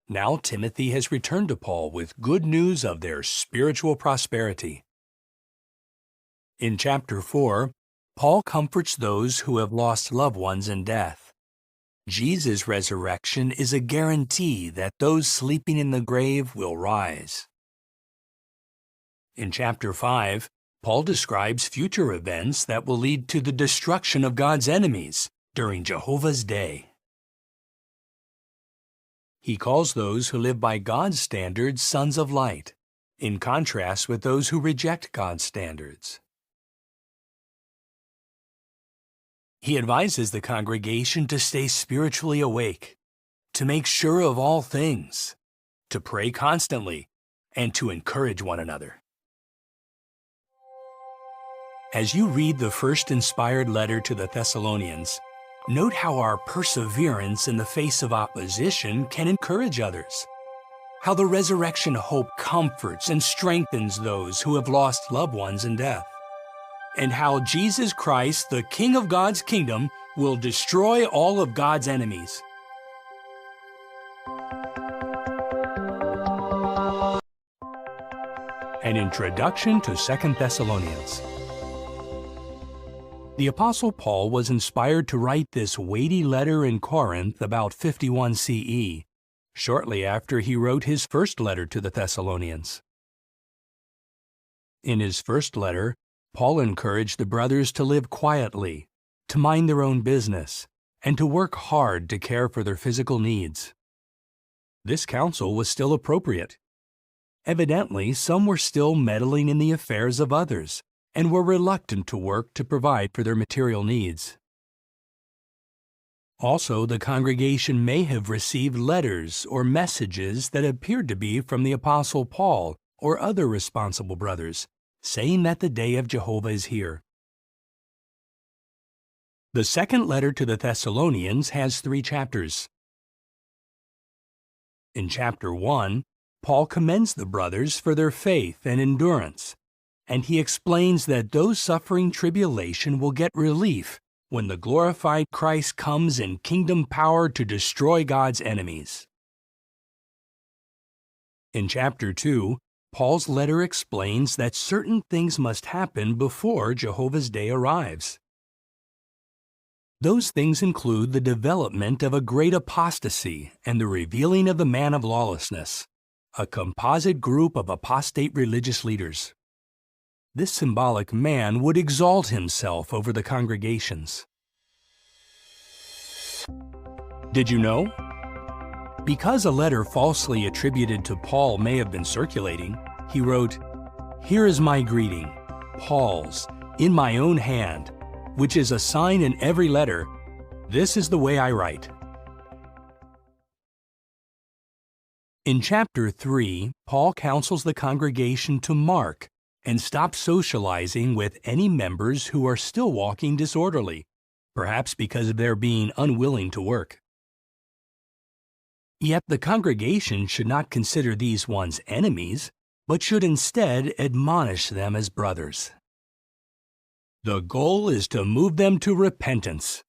Now Timothy has returned to Paul with good news of their spiritual prosperity. In chapter 4, Paul comforts those who have lost loved ones in death. Jesus' resurrection is a guarantee that those sleeping in the grave will rise. In chapter 5, Paul describes future events that will lead to the destruction of God's enemies during Jehovah's day. He calls those who live by God's standards sons of light, in contrast with those who reject God's standards. He advises the congregation to stay spiritually awake, to make sure of all things, to pray constantly, and to encourage one another. As you read the first inspired letter to the Thessalonians, note how our perseverance in the face of opposition can encourage others, how the resurrection hope comforts and strengthens those who have lost loved ones in death, and how Jesus Christ, the King of God's kingdom, will destroy all of God's enemies. An introduction to 2 Thessalonians. The Apostle Paul was inspired to write this weighty letter in Corinth about 51 CE, shortly after he wrote his first letter to the Thessalonians. In his first letter, Paul encouraged the brothers to live quietly, to mind their own business, and to work hard to care for their physical needs. This counsel was still appropriate. Evidently, some were still meddling in the affairs of others and were reluctant to work to provide for their material needs. Also, the congregation may have received letters or messages that appeared to be from the Apostle Paul or other responsible brothers, saying that the day of Jehovah is here. The second letter to the Thessalonians has 3 chapters. In chapter 1, Paul commends the brothers for their faith and endurance, and he explains that those suffering tribulation will get relief when the glorified Christ comes in kingdom power to destroy God's enemies. In chapter 2, Paul's letter explains that certain things must happen before Jehovah's day arrives. Those things include the development of a great apostasy and the revealing of the man of lawlessness, a composite group of apostate religious leaders. This symbolic man would exalt himself over the congregations. Did you know? Because a letter falsely attributed to Paul may have been circulating, he wrote, "Here is my greeting, Paul's, in my own hand, which is a sign in every letter. This is the way I write." In chapter 3, Paul counsels the congregation to mark and stop socializing with any members who are still walking disorderly, perhaps because of their being unwilling to work. Yet the congregation should not consider these ones enemies, but should instead admonish them as brothers. The goal is to move them to repentance.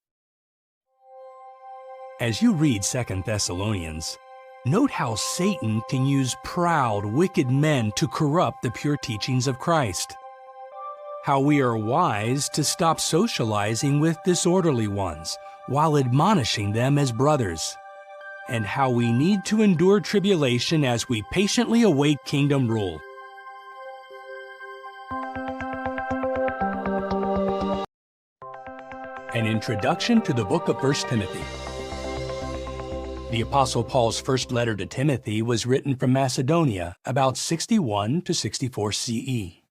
As you read 2 Thessalonians, note how Satan can use proud, wicked men to corrupt the pure teachings of Christ. How we are wise to stop socializing with disorderly ones while admonishing them as brothers. And how we need to endure tribulation as we patiently await kingdom rule. An introduction to the book of 1 Timothy. The Apostle Paul's first letter to Timothy was written from Macedonia about 61 to 64 CE.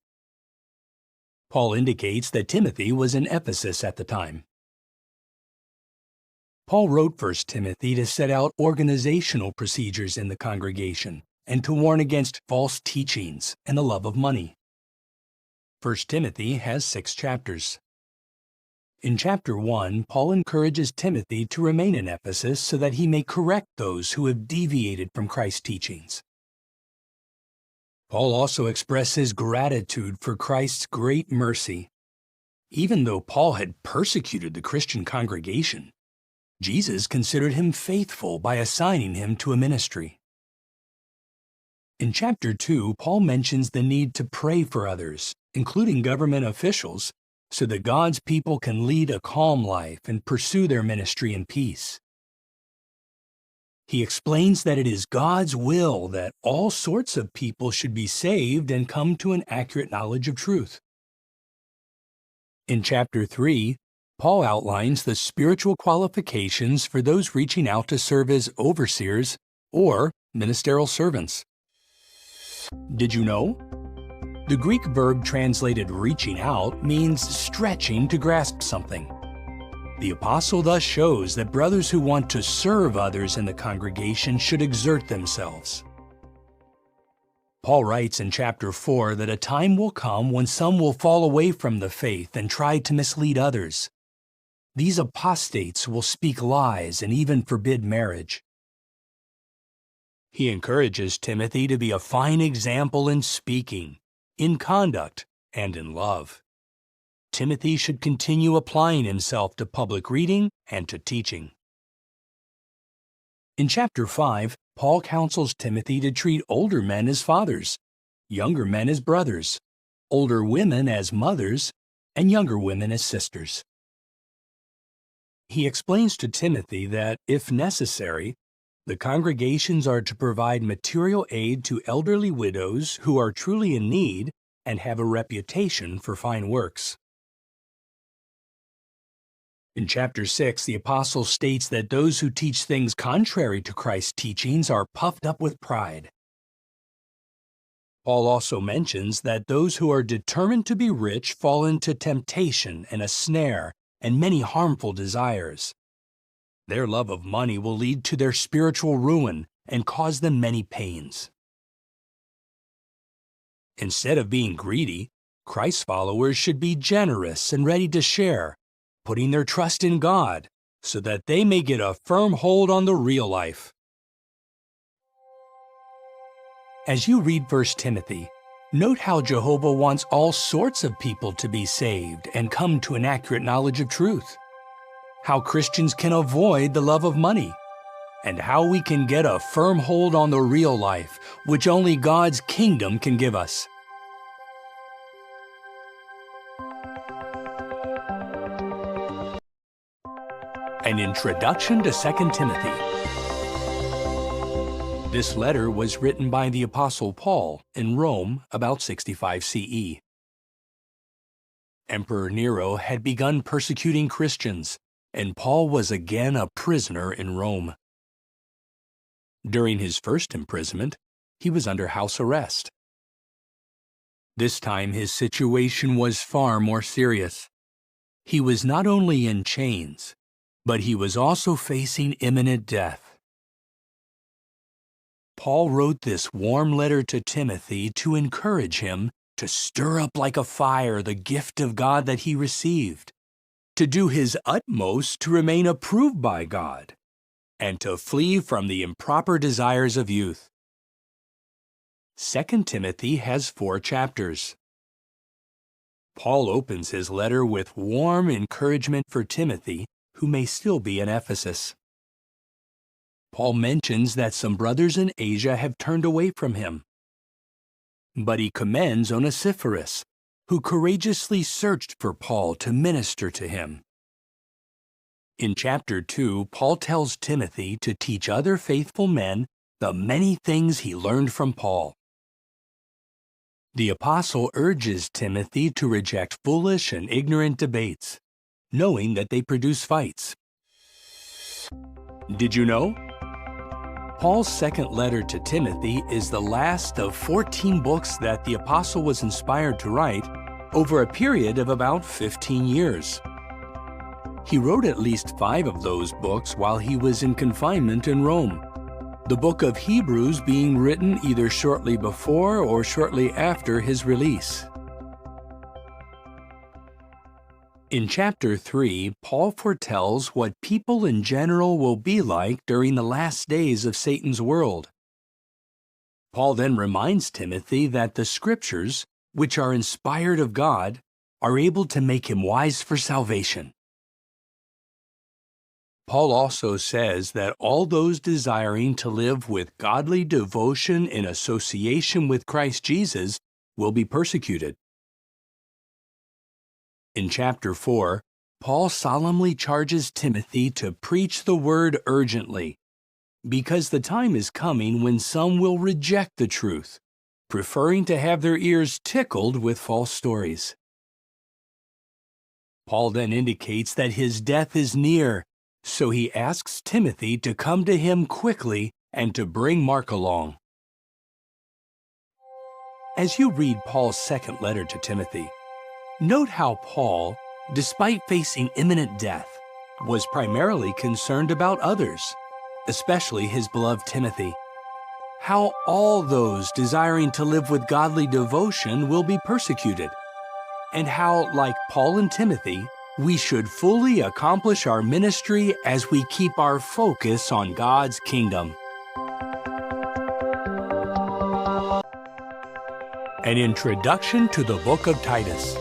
Paul indicates that Timothy was in Ephesus at the time. Paul wrote 1 Timothy to set out organizational procedures in the congregation and to warn against false teachings and the love of money. 1 Timothy has 6 chapters. In chapter 1, Paul encourages Timothy to remain in Ephesus so that he may correct those who have deviated from Christ's teachings. Paul also expresses gratitude for Christ's great mercy. Even though Paul had persecuted the Christian congregation, Jesus considered him faithful by assigning him to a ministry. In chapter 2, Paul mentions the need to pray for others, including government officials, so that God's people can lead a calm life and pursue their ministry in peace. He explains that it is God's will that all sorts of people should be saved and come to an accurate knowledge of truth. In chapter 3, Paul outlines the spiritual qualifications for those reaching out to serve as overseers or ministerial servants. Did you know? The Greek verb translated reaching out means stretching to grasp something. The apostle thus shows that brothers who want to serve others in the congregation should exert themselves. Paul writes in chapter 4 that a time will come when some will fall away from the faith and try to mislead others. These apostates will speak lies and even forbid marriage. He encourages Timothy to be a fine example in speaking, in conduct, and in love. Timothy should continue applying himself to public reading and to teaching. In chapter 5, Paul counsels Timothy to treat older men as fathers, younger men as brothers, older women as mothers, and younger women as sisters. He explains to Timothy that, if necessary, the congregations are to provide material aid to elderly widows who are truly in need and have a reputation for fine works. In chapter 6, the apostle states that those who teach things contrary to Christ's teachings are puffed up with pride. Paul also mentions that those who are determined to be rich fall into temptation and a snare and many harmful desires. Their love of money will lead to their spiritual ruin and cause them many pains. Instead of being greedy, Christ's followers should be generous and ready to share, putting their trust in God so that they may get a firm hold on the real life. As you read 1 Timothy, note how Jehovah wants all sorts of people to be saved and come to an accurate knowledge of truth, how Christians can avoid the love of money, and how we can get a firm hold on the real life, which only God's kingdom can give us. An introduction to 2 Timothy. This letter was written by the Apostle Paul in Rome about 65 CE. Emperor Nero had begun persecuting Christians, and Paul was again a prisoner in Rome. During his first imprisonment, he was under house arrest. This time his situation was far more serious. He was not only in chains, but he was also facing imminent death. Paul wrote this warm letter to Timothy to encourage him to stir up like a fire the gift of God that he received, to do his utmost to remain approved by God, and to flee from the improper desires of youth. 2 Timothy has 4 chapters. Paul opens his letter with warm encouragement for Timothy, who may still be in Ephesus. Paul mentions that some brothers in Asia have turned away from him. But he commends Onesiphorus, who courageously searched for Paul to minister to him. In chapter 2, Paul tells Timothy to teach other faithful men the many things he learned from Paul. The apostle urges Timothy to reject foolish and ignorant debates, knowing that they produce fights. Did you know? Paul's second letter to Timothy is the last of 14 books that the apostle was inspired to write over a period of about 15 years. He wrote at least 5 of those books while he was in confinement in Rome, the book of Hebrews being written either shortly before or shortly after his release. In chapter 3, Paul foretells what people in general will be like during the last days of Satan's world. Paul then reminds Timothy that the Scriptures, which are inspired of God, are able to make him wise for salvation. Paul also says that all those desiring to live with godly devotion in association with Christ Jesus will be persecuted. In chapter 4, Paul solemnly charges Timothy to preach the word urgently, because the time is coming when some will reject the truth, preferring to have their ears tickled with false stories. Paul then indicates that his death is near, so he asks Timothy to come to him quickly and to bring Mark along. As you read Paul's second letter to Timothy, note how Paul, despite facing imminent death, was primarily concerned about others, especially his beloved Timothy. How all those desiring to live with godly devotion will be persecuted, and how, like Paul and Timothy, we should fully accomplish our ministry as we keep our focus on God's kingdom. An introduction to the book of Titus.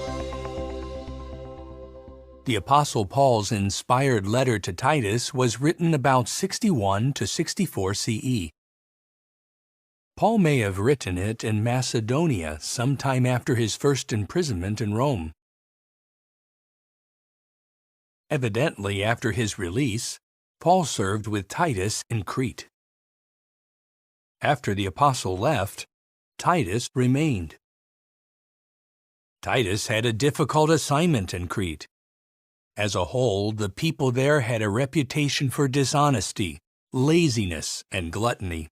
The Apostle Paul's inspired letter to Titus was written about 61 to 64 CE. Paul may have written it in Macedonia sometime after his first imprisonment in Rome. Evidently, after his release, Paul served with Titus in Crete. After the apostle left, Titus remained. Titus had a difficult assignment in Crete. As a whole, the people there had a reputation for dishonesty, laziness, and gluttony.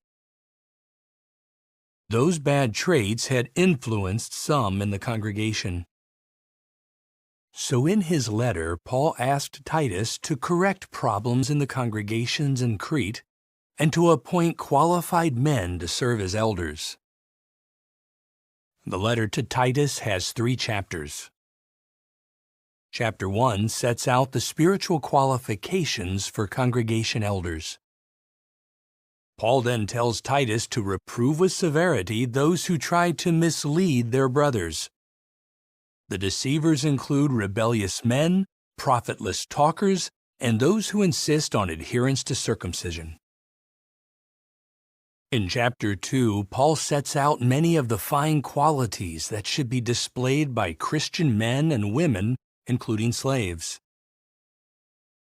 Those bad traits had influenced some in the congregation. So in his letter, Paul asked Titus to correct problems in the congregations in Crete and to appoint qualified men to serve as elders. The letter to Titus has 3 chapters. Chapter 1 sets out the spiritual qualifications for congregation elders. Paul then tells Titus to reprove with severity those who try to mislead their brothers. The deceivers include rebellious men, profitless talkers, and those who insist on adherence to circumcision. In chapter 2, Paul sets out many of the fine qualities that should be displayed by Christian men and women, including slaves.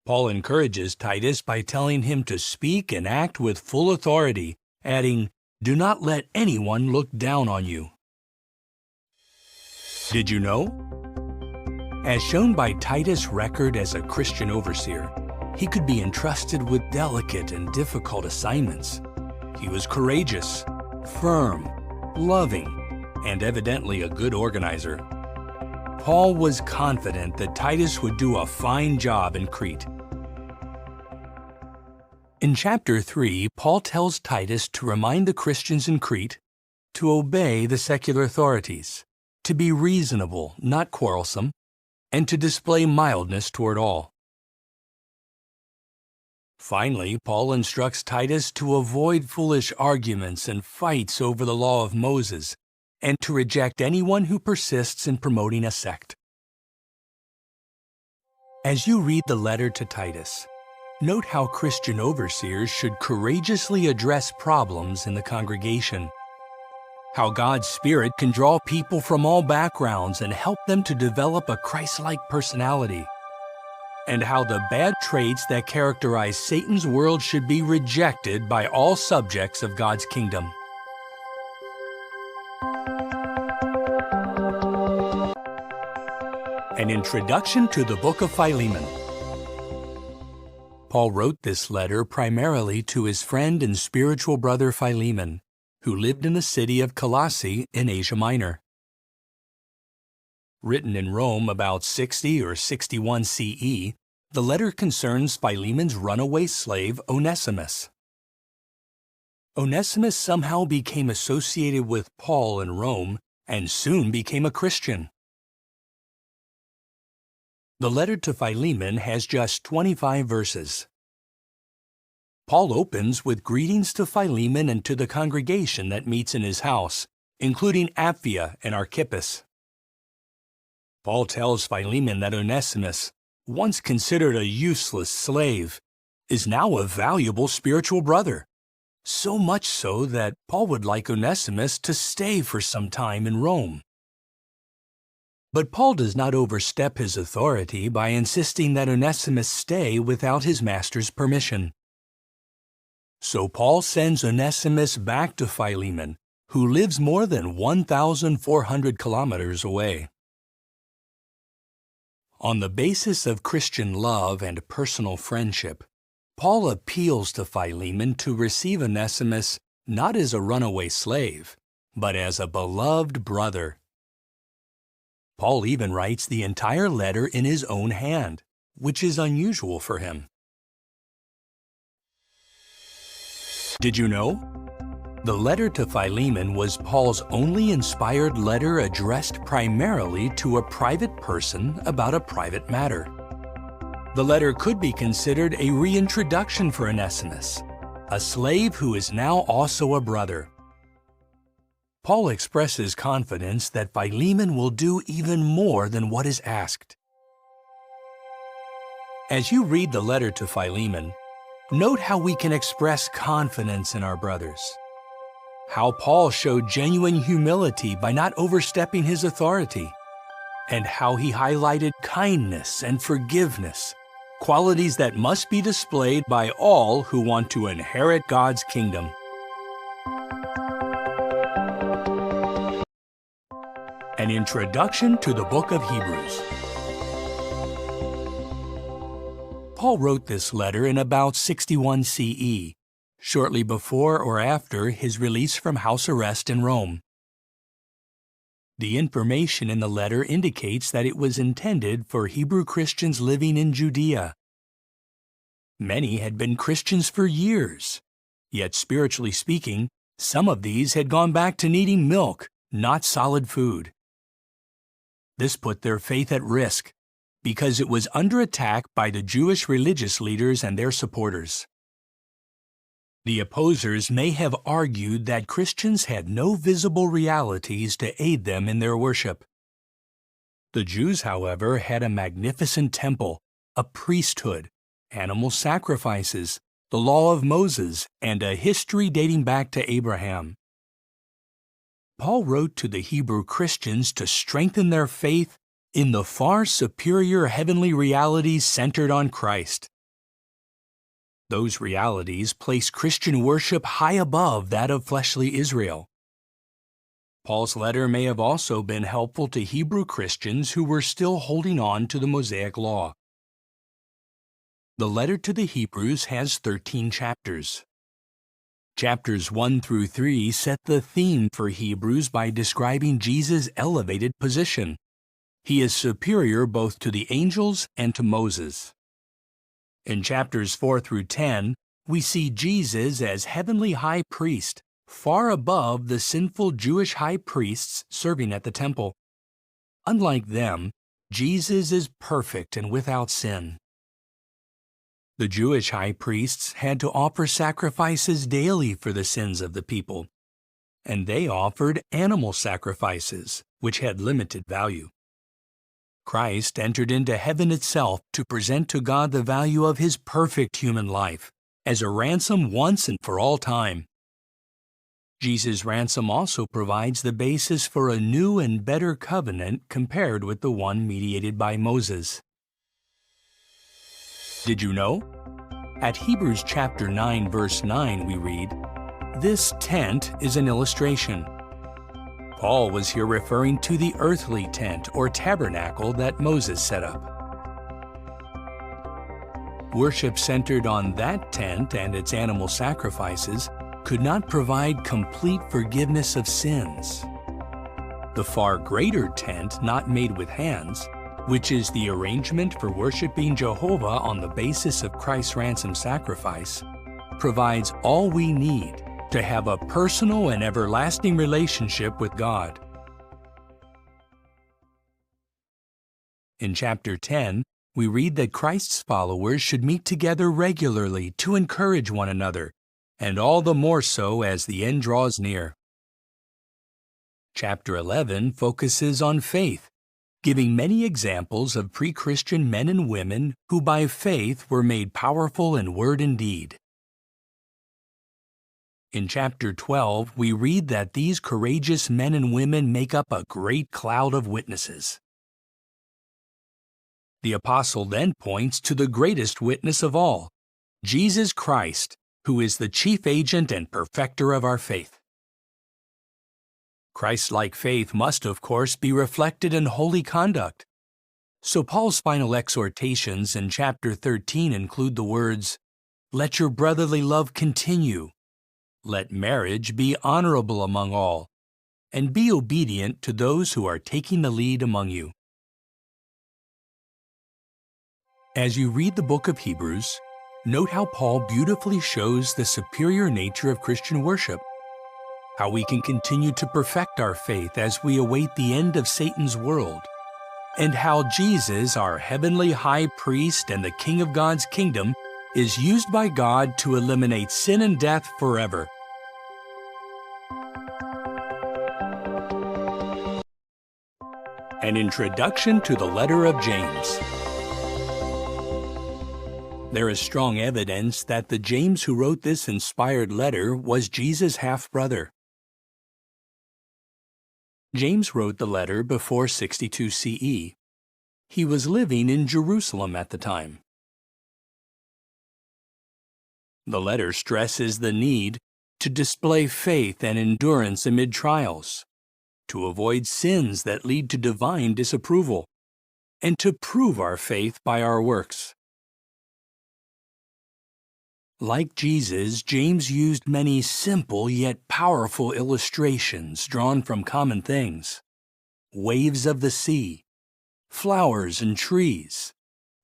Paul encourages Titus by telling him to speak and act with full authority, adding, "Do not let anyone look down on you." Did you know? As shown by Titus' record as a Christian overseer, he could be entrusted with delicate and difficult assignments. He was courageous, firm, loving, and evidently a good organizer. Paul was confident that Titus would do a fine job in Crete. In chapter 3, Paul tells Titus to remind the Christians in Crete to obey the secular authorities, to be reasonable, not quarrelsome, and to display mildness toward all. Finally, Paul instructs Titus to avoid foolish arguments and fights over the law of Moses, and to reject anyone who persists in promoting a sect. As you read the letter to Titus, note how Christian overseers should courageously address problems in the congregation, how God's Spirit can draw people from all backgrounds and help them to develop a Christ-like personality, and how the bad traits that characterize Satan's world should be rejected by all subjects of God's kingdom. An introduction to the book of Philemon. Paul wrote this letter primarily to his friend and spiritual brother Philemon, who lived in the city of Colossae in Asia Minor. Written in Rome about 60 or 61 CE, the letter concerns Philemon's runaway slave Onesimus. Onesimus somehow became associated with Paul in Rome and soon became a Christian. The letter to Philemon has just 25 verses. Paul opens with greetings to Philemon and to the congregation that meets in his house, including Apphia and Archippus. Paul tells Philemon that Onesimus, once considered a useless slave, is now a valuable spiritual brother, so much so that Paul would like Onesimus to stay for some time in Rome. But Paul does not overstep his authority by insisting that Onesimus stay without his master's permission. So Paul sends Onesimus back to Philemon, who lives more than 1,400 kilometers away. On the basis of Christian love and personal friendship, Paul appeals to Philemon to receive Onesimus not as a runaway slave, but as a beloved brother. Paul even writes the entire letter in his own hand, which is unusual for him. Did you know? The letter to Philemon was Paul's only inspired letter addressed primarily to a private person about a private matter. The letter could be considered a reintroduction for Onesimus, a slave who is now also a brother. Paul expresses confidence that Philemon will do even more than what is asked. As you read the letter to Philemon, note how we can express confidence in our brothers. How Paul showed genuine humility by not overstepping his authority, and how he highlighted kindness and forgiveness, qualities that must be displayed by all who want to inherit God's kingdom. An introduction to the book of Hebrews. Paul wrote this letter in about 61 CE, shortly before or after his release from house arrest in Rome. The information in the letter indicates that it was intended for Hebrew Christians living in Judea. Many had been Christians for years, yet spiritually speaking, some of these had gone back to needing milk, not solid food. This put their faith at risk, because it was under attack by the Jewish religious leaders and their supporters. The opposers may have argued that Christians had no visible realities to aid them in their worship. The Jews, however, had a magnificent temple, a priesthood, animal sacrifices, the law of Moses, and a history dating back to Abraham. Paul wrote to the Hebrew Christians to strengthen their faith in the far superior heavenly realities centered on Christ. Those realities place Christian worship high above that of fleshly Israel. Paul's letter may have also been helpful to Hebrew Christians who were still holding on to the Mosaic Law. The letter to the Hebrews has 13 chapters. Chapters 1 through 3 set the theme for Hebrews by describing Jesus' elevated position. He is superior both to the angels and to Moses. In chapters 4 through 10, we see Jesus as heavenly high priest, far above the sinful Jewish high priests serving at the temple. Unlike them, Jesus is perfect and without sin. The Jewish high priests had to offer sacrifices daily for the sins of the people, and they offered animal sacrifices, which had limited value. Christ entered into heaven itself to present to God the value of his perfect human life as a ransom once and for all time. Jesus' ransom also provides the basis for a new and better covenant compared with the one mediated by Moses. Did you know? At Hebrews chapter 9, verse 9, we read, "This tent is an illustration." Paul was here referring to the earthly tent or tabernacle that Moses set up. Worship centered on that tent and its animal sacrifices could not provide complete forgiveness of sins. The far greater tent, not made with hands, which is the arrangement for worshiping Jehovah on the basis of Christ's ransom sacrifice, provides all we need to have a personal and everlasting relationship with God. In chapter 10, we read that Christ's followers should meet together regularly to encourage one another, and all the more so as the end draws near. Chapter 11 focuses on faith, giving many examples of pre-Christian men and women who by faith were made powerful in word and deed. In chapter 12, we read that these courageous men and women make up a great cloud of witnesses. The apostle then points to the greatest witness of all, Jesus Christ, who is the chief agent and perfecter of our faith. Christ-like faith must, of course, be reflected in holy conduct. So Paul's final exhortations in chapter 13 include the words, "Let your brotherly love continue. Let marriage be honorable among all, and be obedient to those who are taking the lead among you." As you read the book of Hebrews, note how Paul beautifully shows the superior nature of Christian worship, how we can continue to perfect our faith as we await the end of Satan's world, and how Jesus, our heavenly high priest and the King of God's kingdom, is used by God to eliminate sin and death forever. An introduction to the letter of James. There is strong evidence that the James who wrote this inspired letter was Jesus' half-brother. James wrote the letter before 62 CE. He was living in Jerusalem at the time. The letter stresses the need to display faith and endurance amid trials, to avoid sins that lead to divine disapproval, and to prove our faith by our works. Like Jesus, James used many simple yet powerful illustrations drawn from common things: waves of the sea, flowers and trees,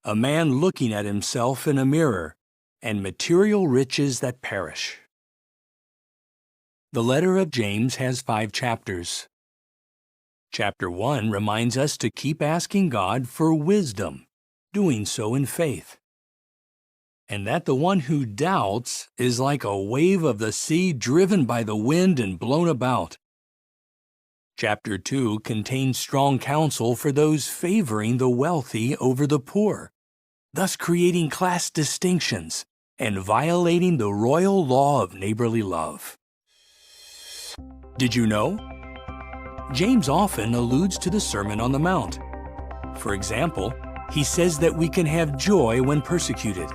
a man looking at himself in a mirror, and material riches that perish. The letter of James has 5 chapters. Chapter 1 reminds us to keep asking God for wisdom, doing so in faith, and that the one who doubts is like a wave of the sea driven by the wind and blown about. Chapter 2 contains strong counsel for those favoring the wealthy over the poor, thus creating class distinctions and violating the royal law of neighborly love. Did you know? James often alludes to the Sermon on the Mount. For example, he says that we can have joy when persecuted.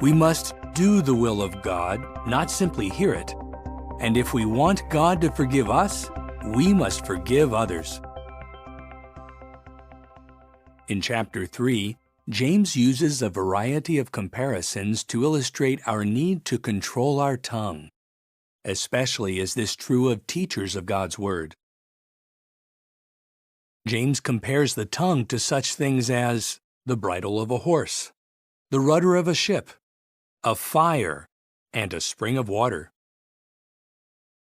We must do the will of God, not simply hear it. And if we want God to forgive us, we must forgive others. In chapter 3, James uses a variety of comparisons to illustrate our need to control our tongue. Especially is this true of teachers of God's Word. James compares the tongue to such things as the bridle of a horse, the rudder of a ship, a fire, and a spring of water.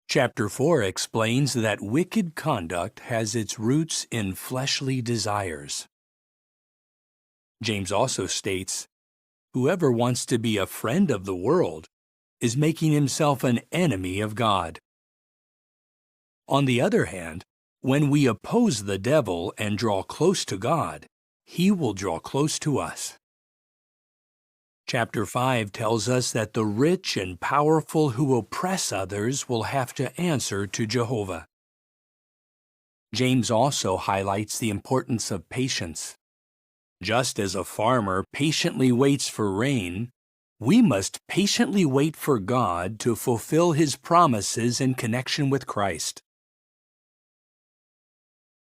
Chapter 4 explains that wicked conduct has its roots in fleshly desires. James also states, "Whoever wants to be a friend of the world is making himself an enemy of God." On the other hand, when we oppose the devil and draw close to God, he will draw close to us. Chapter 5 tells us that the rich and powerful who oppress others will have to answer to Jehovah. James also highlights the importance of patience. Just as a farmer patiently waits for rain, we must patiently wait for God to fulfill His promises in connection with Christ.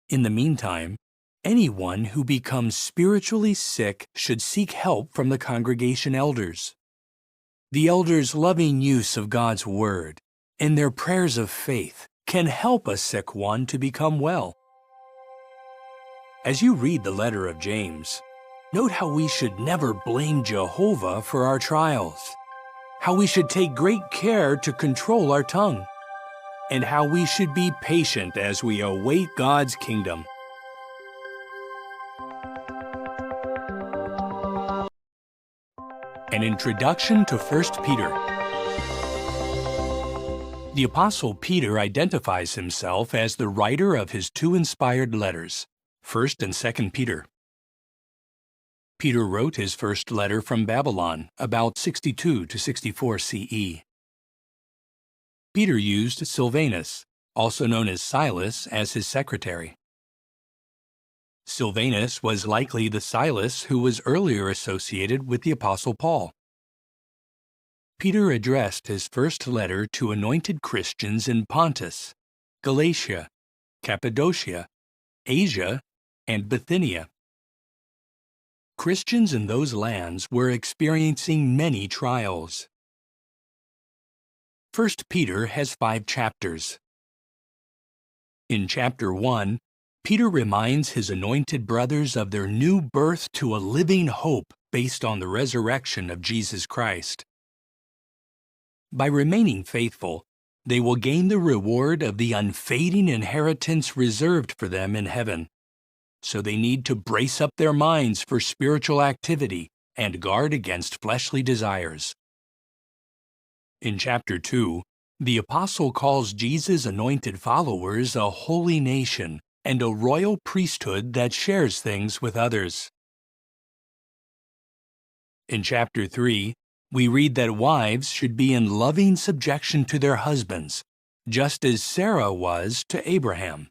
In the meantime, anyone who becomes spiritually sick should seek help from the congregation elders. The elders' loving use of God's Word and their prayers of faith can help a sick one to become well. As you read the letter of James, note how we should never blame Jehovah for our trials, how we should take great care to control our tongue, and how we should be patient as we await God's kingdom. An introduction to 1 Peter. The Apostle Peter identifies himself as the writer of his 2 inspired letters, 1 and 2 Peter. Peter wrote his first letter from Babylon about 62 to 64 CE. Peter used Silvanus, also known as Silas, as his secretary. Silvanus was likely the Silas who was earlier associated with the Apostle Paul. Peter addressed his first letter to anointed Christians in Pontus, Galatia, Cappadocia, Asia, and Bithynia. Christians in those lands were experiencing many trials. 1 Peter has 5 chapters. In chapter 1, Peter reminds his anointed brothers of their new birth to a living hope based on the resurrection of Jesus Christ. By remaining faithful, they will gain the reward of the unfading inheritance reserved for them in heaven. So they need to brace up their minds for spiritual activity and guard against fleshly desires. In chapter 2, the apostle calls Jesus' anointed followers a holy nation and a royal priesthood that shares things with others. In chapter 3, we read that wives should be in loving subjection to their husbands, just as Sarah was to Abraham.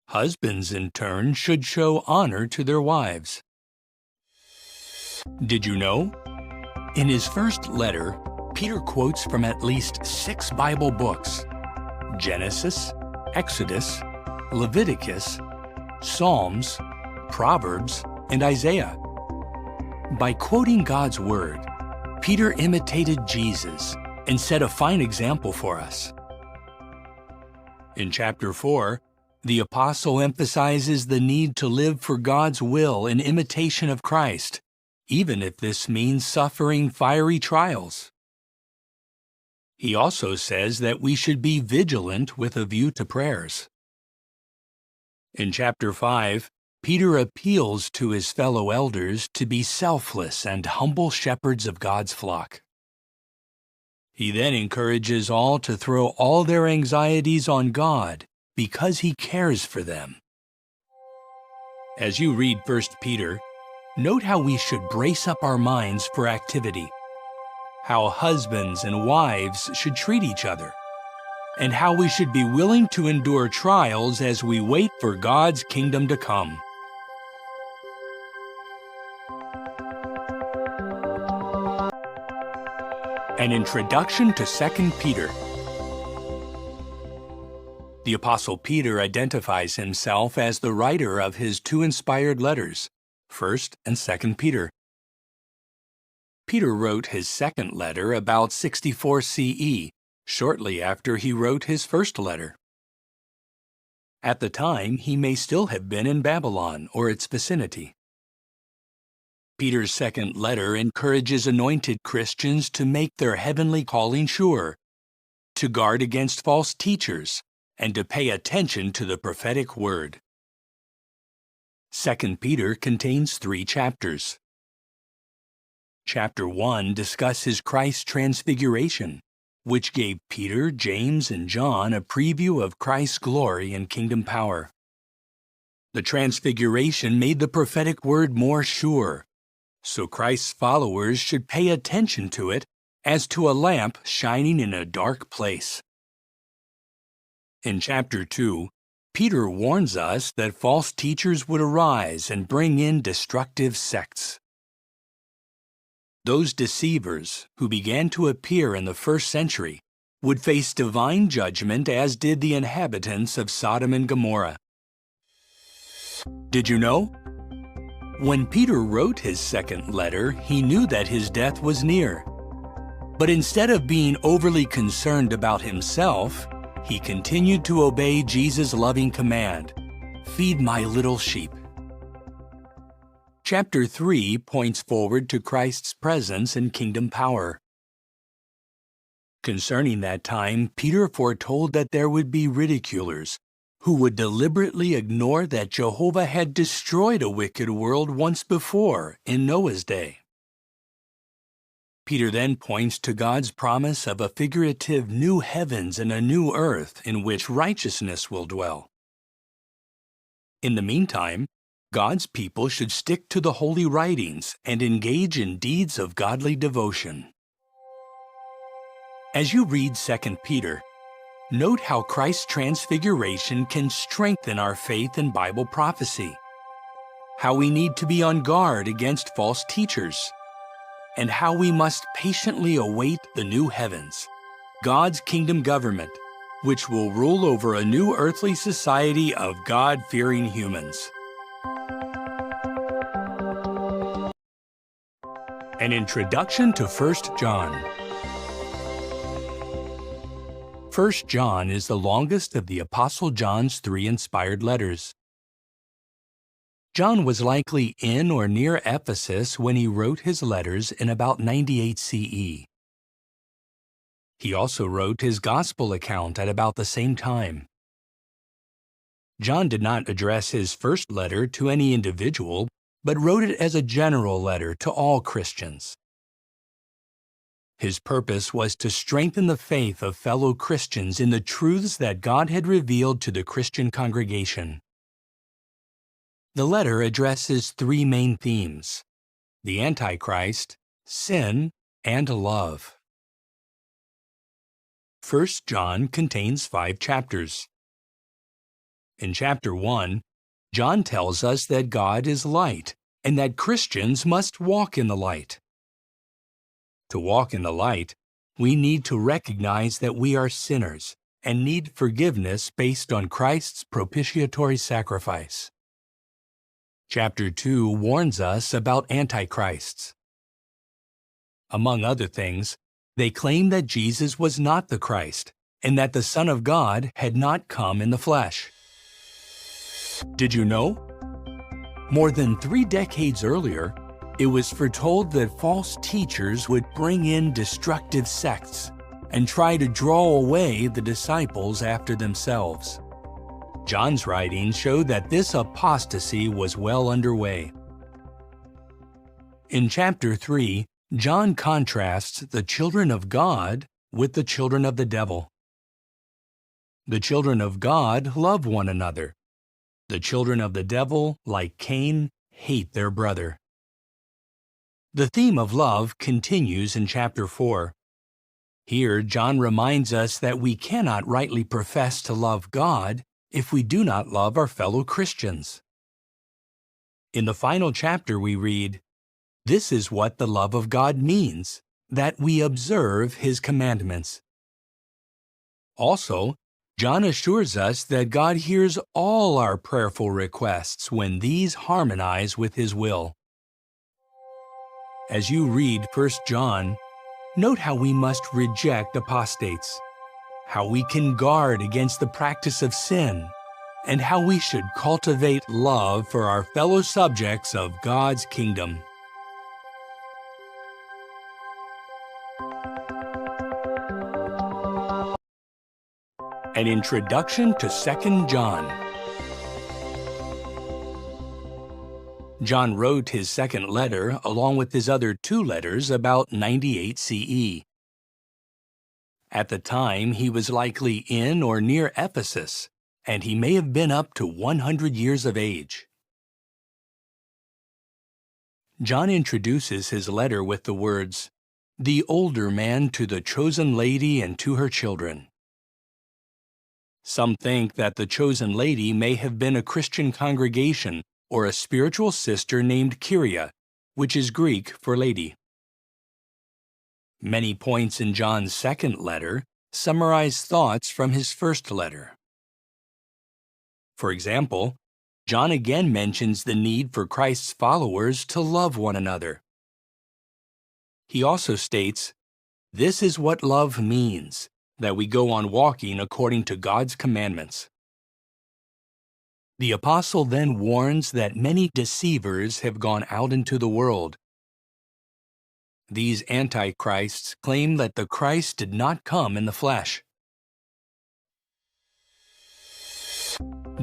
Husbands, in turn, should show honor to their wives. Did you know? In his first letter, Peter quotes from at least 6 Bible books: Genesis, Exodus, Leviticus, Psalms, Proverbs, and Isaiah. By quoting God's Word, Peter imitated Jesus and set a fine example for us. In chapter 4, the apostle emphasizes the need to live for God's will in imitation of Christ, even if this means suffering fiery trials. He also says that we should be vigilant with a view to prayers. In chapter 5, Peter appeals to his fellow elders to be selfless and humble shepherds of God's flock. He then encourages all to throw all their anxieties on God because He cares for them. As you read 1 Peter, note how we should brace up our minds for activity, how husbands and wives should treat each other, and how we should be willing to endure trials as we wait for God's kingdom to come. An introduction to 2 Peter. The Apostle Peter identifies himself as the writer of his two inspired letters, 1 and 2 Peter. Peter wrote his second letter about 64 CE, shortly after he wrote his first letter. At the time, he may still have been in Babylon or its vicinity. Peter's second letter encourages anointed Christians to make their heavenly calling sure, to guard against false teachers, and to pay attention to the prophetic word. 2 Peter contains 3 chapters. Chapter 1 discusses Christ's transfiguration, which gave Peter, James, and John a preview of Christ's glory and kingdom power. The transfiguration made the prophetic word more sure, so Christ's followers should pay attention to it as to a lamp shining in a dark place. In chapter 2, Peter warns us that false teachers would arise and bring in destructive sects. Those deceivers, who began to appear in the first century, would face divine judgment as did the inhabitants of Sodom and Gomorrah. Did you know? When Peter wrote his second letter, he knew that his death was near. But instead of being overly concerned about himself, he continued to obey Jesus' loving command, "Feed my little sheep." Chapter 3 points forward to Christ's presence and kingdom power. Concerning that time, Peter foretold that there would be ridiculers who would deliberately ignore that Jehovah had destroyed a wicked world once before in Noah's day. Peter then points to God's promise of a figurative new heavens and a new earth in which righteousness will dwell. In the meantime, God's people should stick to the holy writings and engage in deeds of godly devotion. As you read 2 Peter, note how Christ's transfiguration can strengthen our faith in Bible prophecy, how we need to be on guard against false teachers, and how we must patiently await the new heavens, God's kingdom government, which will rule over a new earthly society of God-fearing humans. An introduction to 1 John. 1 John is the longest of the Apostle John's 3 inspired letters. John was likely in or near Ephesus when he wrote his letters in about 98 CE. He also wrote his gospel account at about the same time. John did not address his first letter to any individual, but wrote it as a general letter to all Christians. His purpose was to strengthen the faith of fellow Christians in the truths that God had revealed to the Christian congregation. The letter addresses 3 main themes: the Antichrist, sin, and love. 1 John contains 5 chapters. In chapter 1, John tells us that God is light and that Christians must walk in the light. To walk in the light, we need to recognize that we are sinners and need forgiveness based on Christ's propitiatory sacrifice. Chapter 2 warns us about antichrists. Among other things, they claimed that Jesus was not the Christ and that the Son of God had not come in the flesh. Did you know? More than 3 decades earlier, it was foretold that false teachers would bring in destructive sects and try to draw away the disciples after themselves. John's writings showed that this apostasy was well underway. In chapter 3, John contrasts the children of God with the children of the devil. The children of God love one another. The children of the devil, like Cain, hate their brother. The theme of love continues in chapter 4. Here, John reminds us that we cannot rightly profess to love God if we do not love our fellow Christians. In the final chapter we read, "This is what the love of God means, that we observe His commandments." Also, John assures us that God hears all our prayerful requests when these harmonize with His will. As you read 1 John, note how we must reject apostates, how we can guard against the practice of sin, and how we should cultivate love for our fellow subjects of God's kingdom. An introduction to 2 John. John wrote his second letter along with his other 2 letters about 98 CE. At the time, he was likely in or near Ephesus, and he may have been up to 100 years of age. John introduces his letter with the words, "The older man to the chosen lady and to her children." Some think that the chosen lady may have been a Christian congregation or a spiritual sister named Kyria, which is Greek for lady. Many points in John's second letter summarize thoughts from his first letter. For example, John again mentions the need for Christ's followers to love one another. He also states, "This is what love means, that we go on walking according to God's commandments." The apostle then warns that many deceivers have gone out into the world. These antichrists claim that the Christ did not come in the flesh.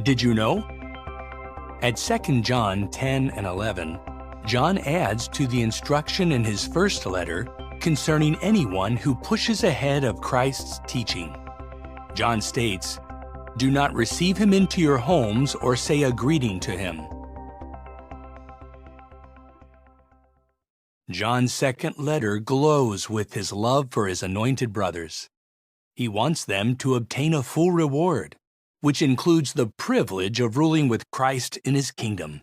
Did you know? At 2 John 10 and 11, John adds to the instruction in his first letter concerning anyone who pushes ahead of Christ's teaching. John states, "Do not receive him into your homes or say a greeting to him." John's second letter glows with his love for his anointed brothers. He wants them to obtain a full reward, which includes the privilege of ruling with Christ in his kingdom.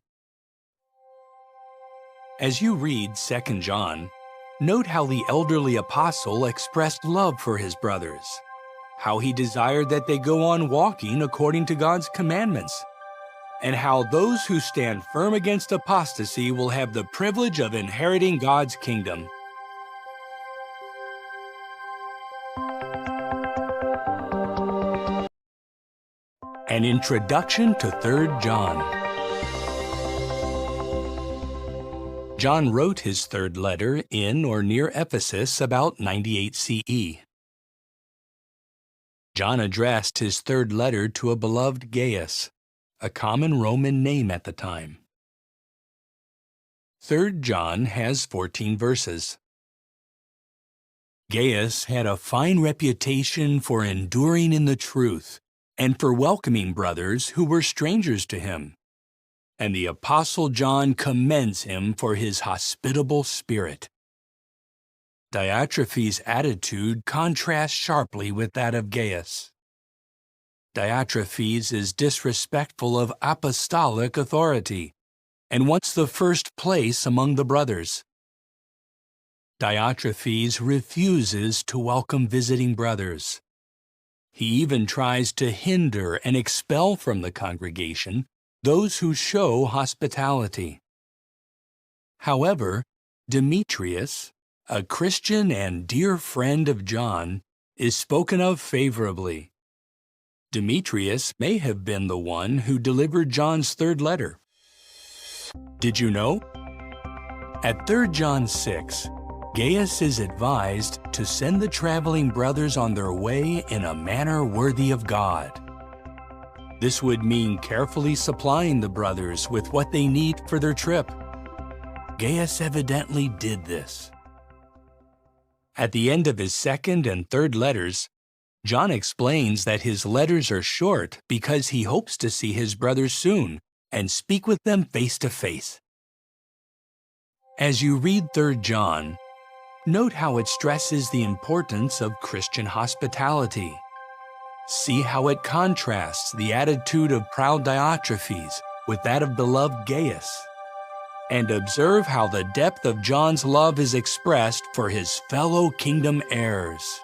As you read 2 John, note how the elderly apostle expressed love for his brothers, how he desired that they go on walking according to God's commandments, and how those who stand firm against apostasy will have the privilege of inheriting God's kingdom. An introduction to 3 John. John wrote his third letter in or near Ephesus about 98 CE. John addressed his third letter to a beloved Gaius, a common Roman name at the time. 3 John has 14 verses. Gaius had a fine reputation for enduring in the truth and for welcoming brothers who were strangers to him, and the Apostle John commends him for his hospitable spirit. Diotrephes' attitude contrasts sharply with that of Gaius. Diotrephes is disrespectful of apostolic authority and wants the first place among the brothers. Diotrephes refuses to welcome visiting brothers. He even tries to hinder and expel from the congregation those who show hospitality. However, Demetrius, a Christian and dear friend of John, is spoken of favorably. Demetrius may have been the one who delivered John's third letter. Did you know? At 3 John 6, Gaius is advised to send the traveling brothers on their way in a manner worthy of God. This would mean carefully supplying the brothers with what they need for their trip. Gaius evidently did this. At the end of his second and third letters, John explains that his letters are short because he hopes to see his brothers soon and speak with them face to face. As you read 3 John, note how it stresses the importance of Christian hospitality. See how it contrasts the attitude of proud Diotrephes with that of beloved Gaius. And observe how the depth of John's love is expressed for his fellow kingdom heirs.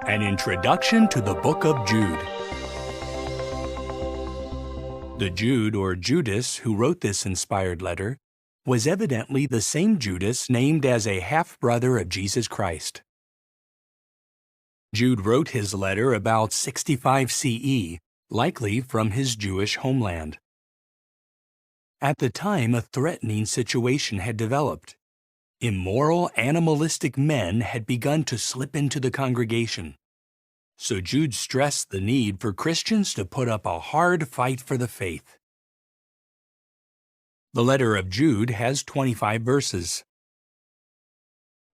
An introduction to the book of Jude. The Jude or Judas who wrote this inspired letter was evidently the same Judas named as a half-brother of Jesus Christ. Jude wrote his letter about 65 CE, likely from his Jewish homeland. At the time, a threatening situation had developed. Immoral, animalistic men had begun to slip into the congregation. So Jude stressed the need for Christians to put up a hard fight for the faith. The letter of Jude has 25 verses.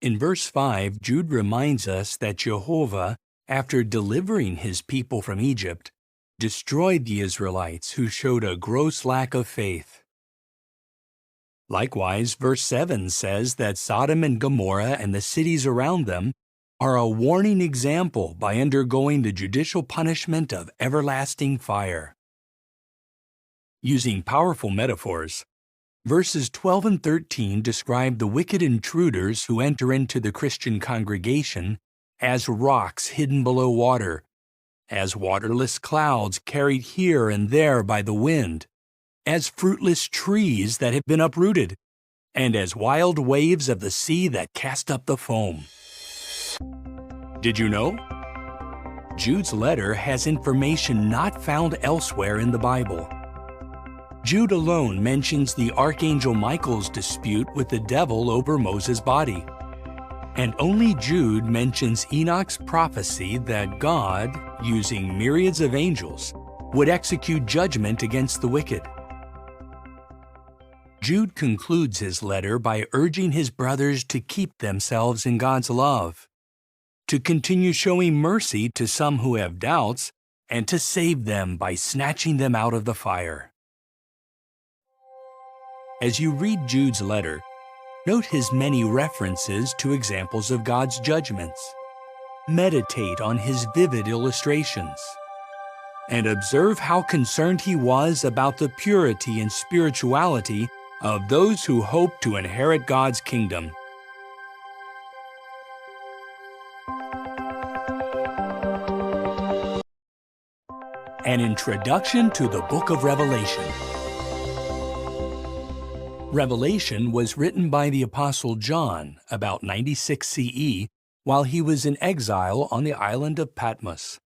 In verse 5, Jude reminds us that Jehovah, after delivering his people from Egypt, destroyed the Israelites who showed a gross lack of faith. Likewise, verse 7 says that Sodom and Gomorrah and the cities around them are a warning example by undergoing the judicial punishment of everlasting fire. Using powerful metaphors, verses 12 and 13 describe the wicked intruders who enter into the Christian congregation as rocks hidden below water, as waterless clouds carried here and there by the wind, as fruitless trees that have been uprooted, and as wild waves of the sea that cast up the foam. Did you know? Jude's letter has information not found elsewhere in the Bible. Jude alone mentions the Archangel Michael's dispute with the devil over Moses' body. And only Jude mentions Enoch's prophecy that God, using myriads of angels, would execute judgment against the wicked. Jude concludes his letter by urging his brothers to keep themselves in God's love, to continue showing mercy to some who have doubts, and to save them by snatching them out of the fire. As you read Jude's letter, note his many references to examples of God's judgments. Meditate on his vivid illustrations. And observe how concerned he was about the purity and spirituality of those who hope to inherit God's kingdom. An introduction to the book of Revelation. Revelation was written by the Apostle John about 96 CE while he was in exile on the island of Patmos.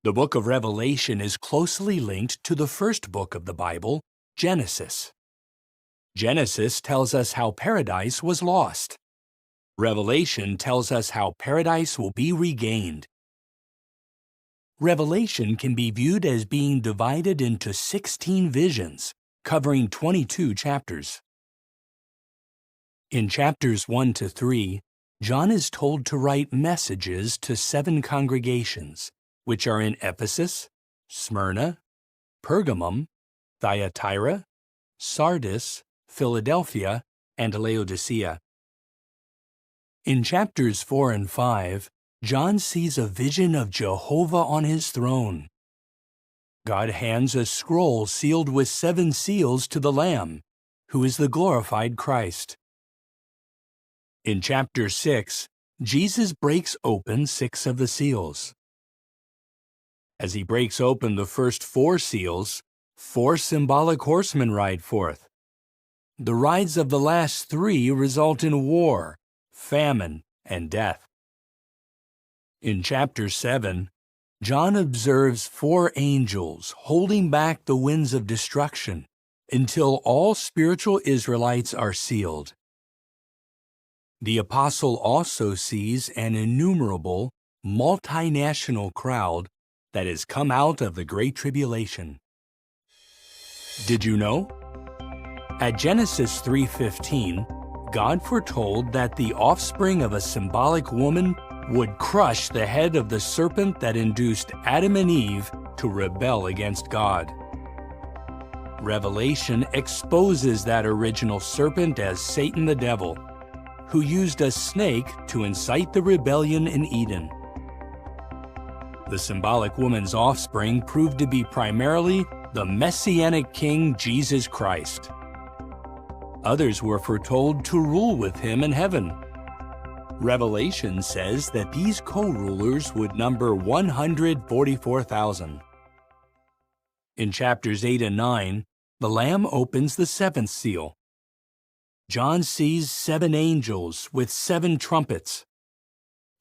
The book of Revelation is closely linked to the first book of the Bible, Genesis. Genesis tells us how paradise was lost. Revelation tells us how paradise will be regained. Revelation can be viewed as being divided into 16 visions, covering 22 chapters. In chapters 1 to 3, John is told to write messages to 7 congregations, which are in Ephesus, Smyrna, Pergamum, Thyatira, Sardis, Philadelphia, and Laodicea. In chapters 4 and 5, John sees a vision of Jehovah on his throne. God hands a scroll sealed with 7 seals to the Lamb, who is the glorified Christ. In chapter 6, Jesus breaks open 6 of the seals. As he breaks open the first 4 seals, 4 symbolic horsemen ride forth. The rides of the last 3 result in war, famine, and death. In chapter 7, John observes 4 angels holding back the winds of destruction until all spiritual Israelites are sealed. The apostle also sees an innumerable, multinational crowd that has come out of the Great Tribulation. Did you know? At Genesis 3:15, God foretold that the offspring of a symbolic woman would crush the head of the serpent that induced Adam and Eve to rebel against God. Revelation exposes that original serpent as Satan the devil, who used a snake to incite the rebellion in Eden. The symbolic woman's offspring proved to be primarily the Messianic King Jesus Christ. Others were foretold to rule with him in heaven. Revelation says that these co-rulers would number 144,000. In chapters 8 and 9, the Lamb opens the 7th seal. John sees 7 angels with 7 trumpets.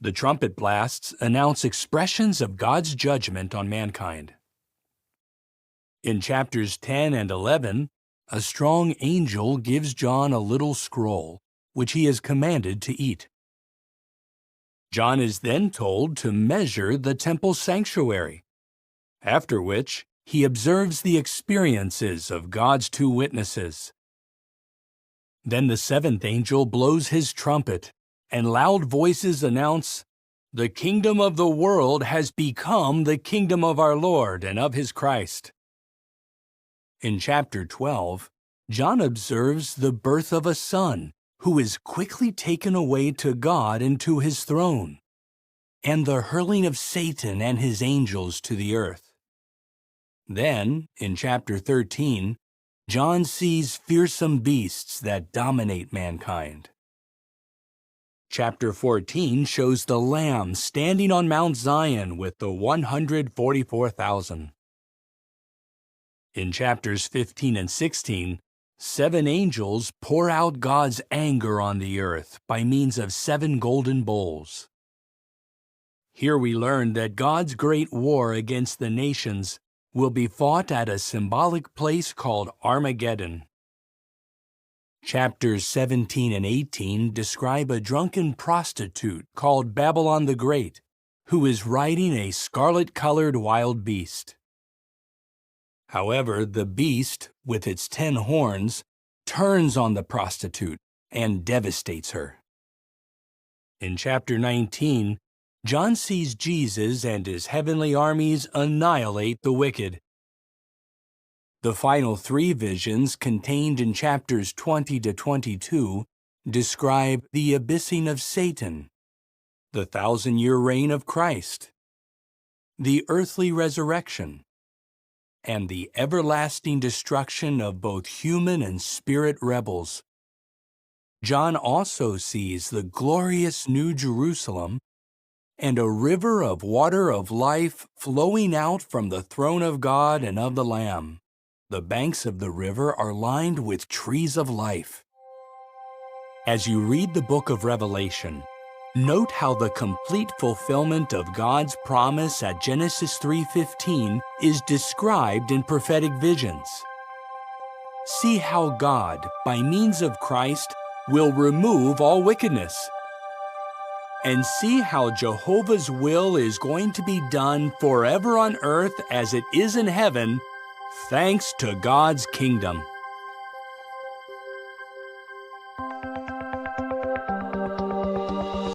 The trumpet blasts announce expressions of God's judgment on mankind. In chapters 10 and 11, a strong angel gives John a little scroll, which he is commanded to eat. John is then told to measure the temple sanctuary, after which he observes the experiences of God's 2 witnesses. Then the 7th angel blows his trumpet, and loud voices announce, "The kingdom of the world has become the kingdom of our Lord and of his Christ." In chapter 12, John observes the birth of a son who is quickly taken away to God and to his throne, and the hurling of Satan and his angels to the earth. Then, in chapter 13, John sees fearsome beasts that dominate mankind. Chapter 14 shows the Lamb standing on Mount Zion with the 144,000. In chapters 15 and 16, 7 angels pour out God's anger on the earth by means of 7 golden bowls. Here we learn that God's great war against the nations will be fought at a symbolic place called Armageddon. Chapters 17 and 18 describe a drunken prostitute called Babylon the Great, who is riding a scarlet-colored wild beast. However, the beast, with its 10 horns, turns on the prostitute and devastates her. In chapter 19, John sees Jesus and his heavenly armies annihilate the wicked. The final 3 visions contained in chapters 20 to 22 describe the abyssing of Satan, the 1,000-year reign of Christ, the earthly resurrection, and the everlasting destruction of both human and spirit rebels. John also sees the glorious New Jerusalem and a river of water of life flowing out from the throne of God and of the Lamb. The banks of the river are lined with trees of life. As you read the book of Revelation, note how the complete fulfillment of God's promise at Genesis 3:15 is described in prophetic visions. See how God, by means of Christ, will remove all wickedness. And see how Jehovah's will is going to be done forever on earth as it is in heaven, thanks to God's kingdom.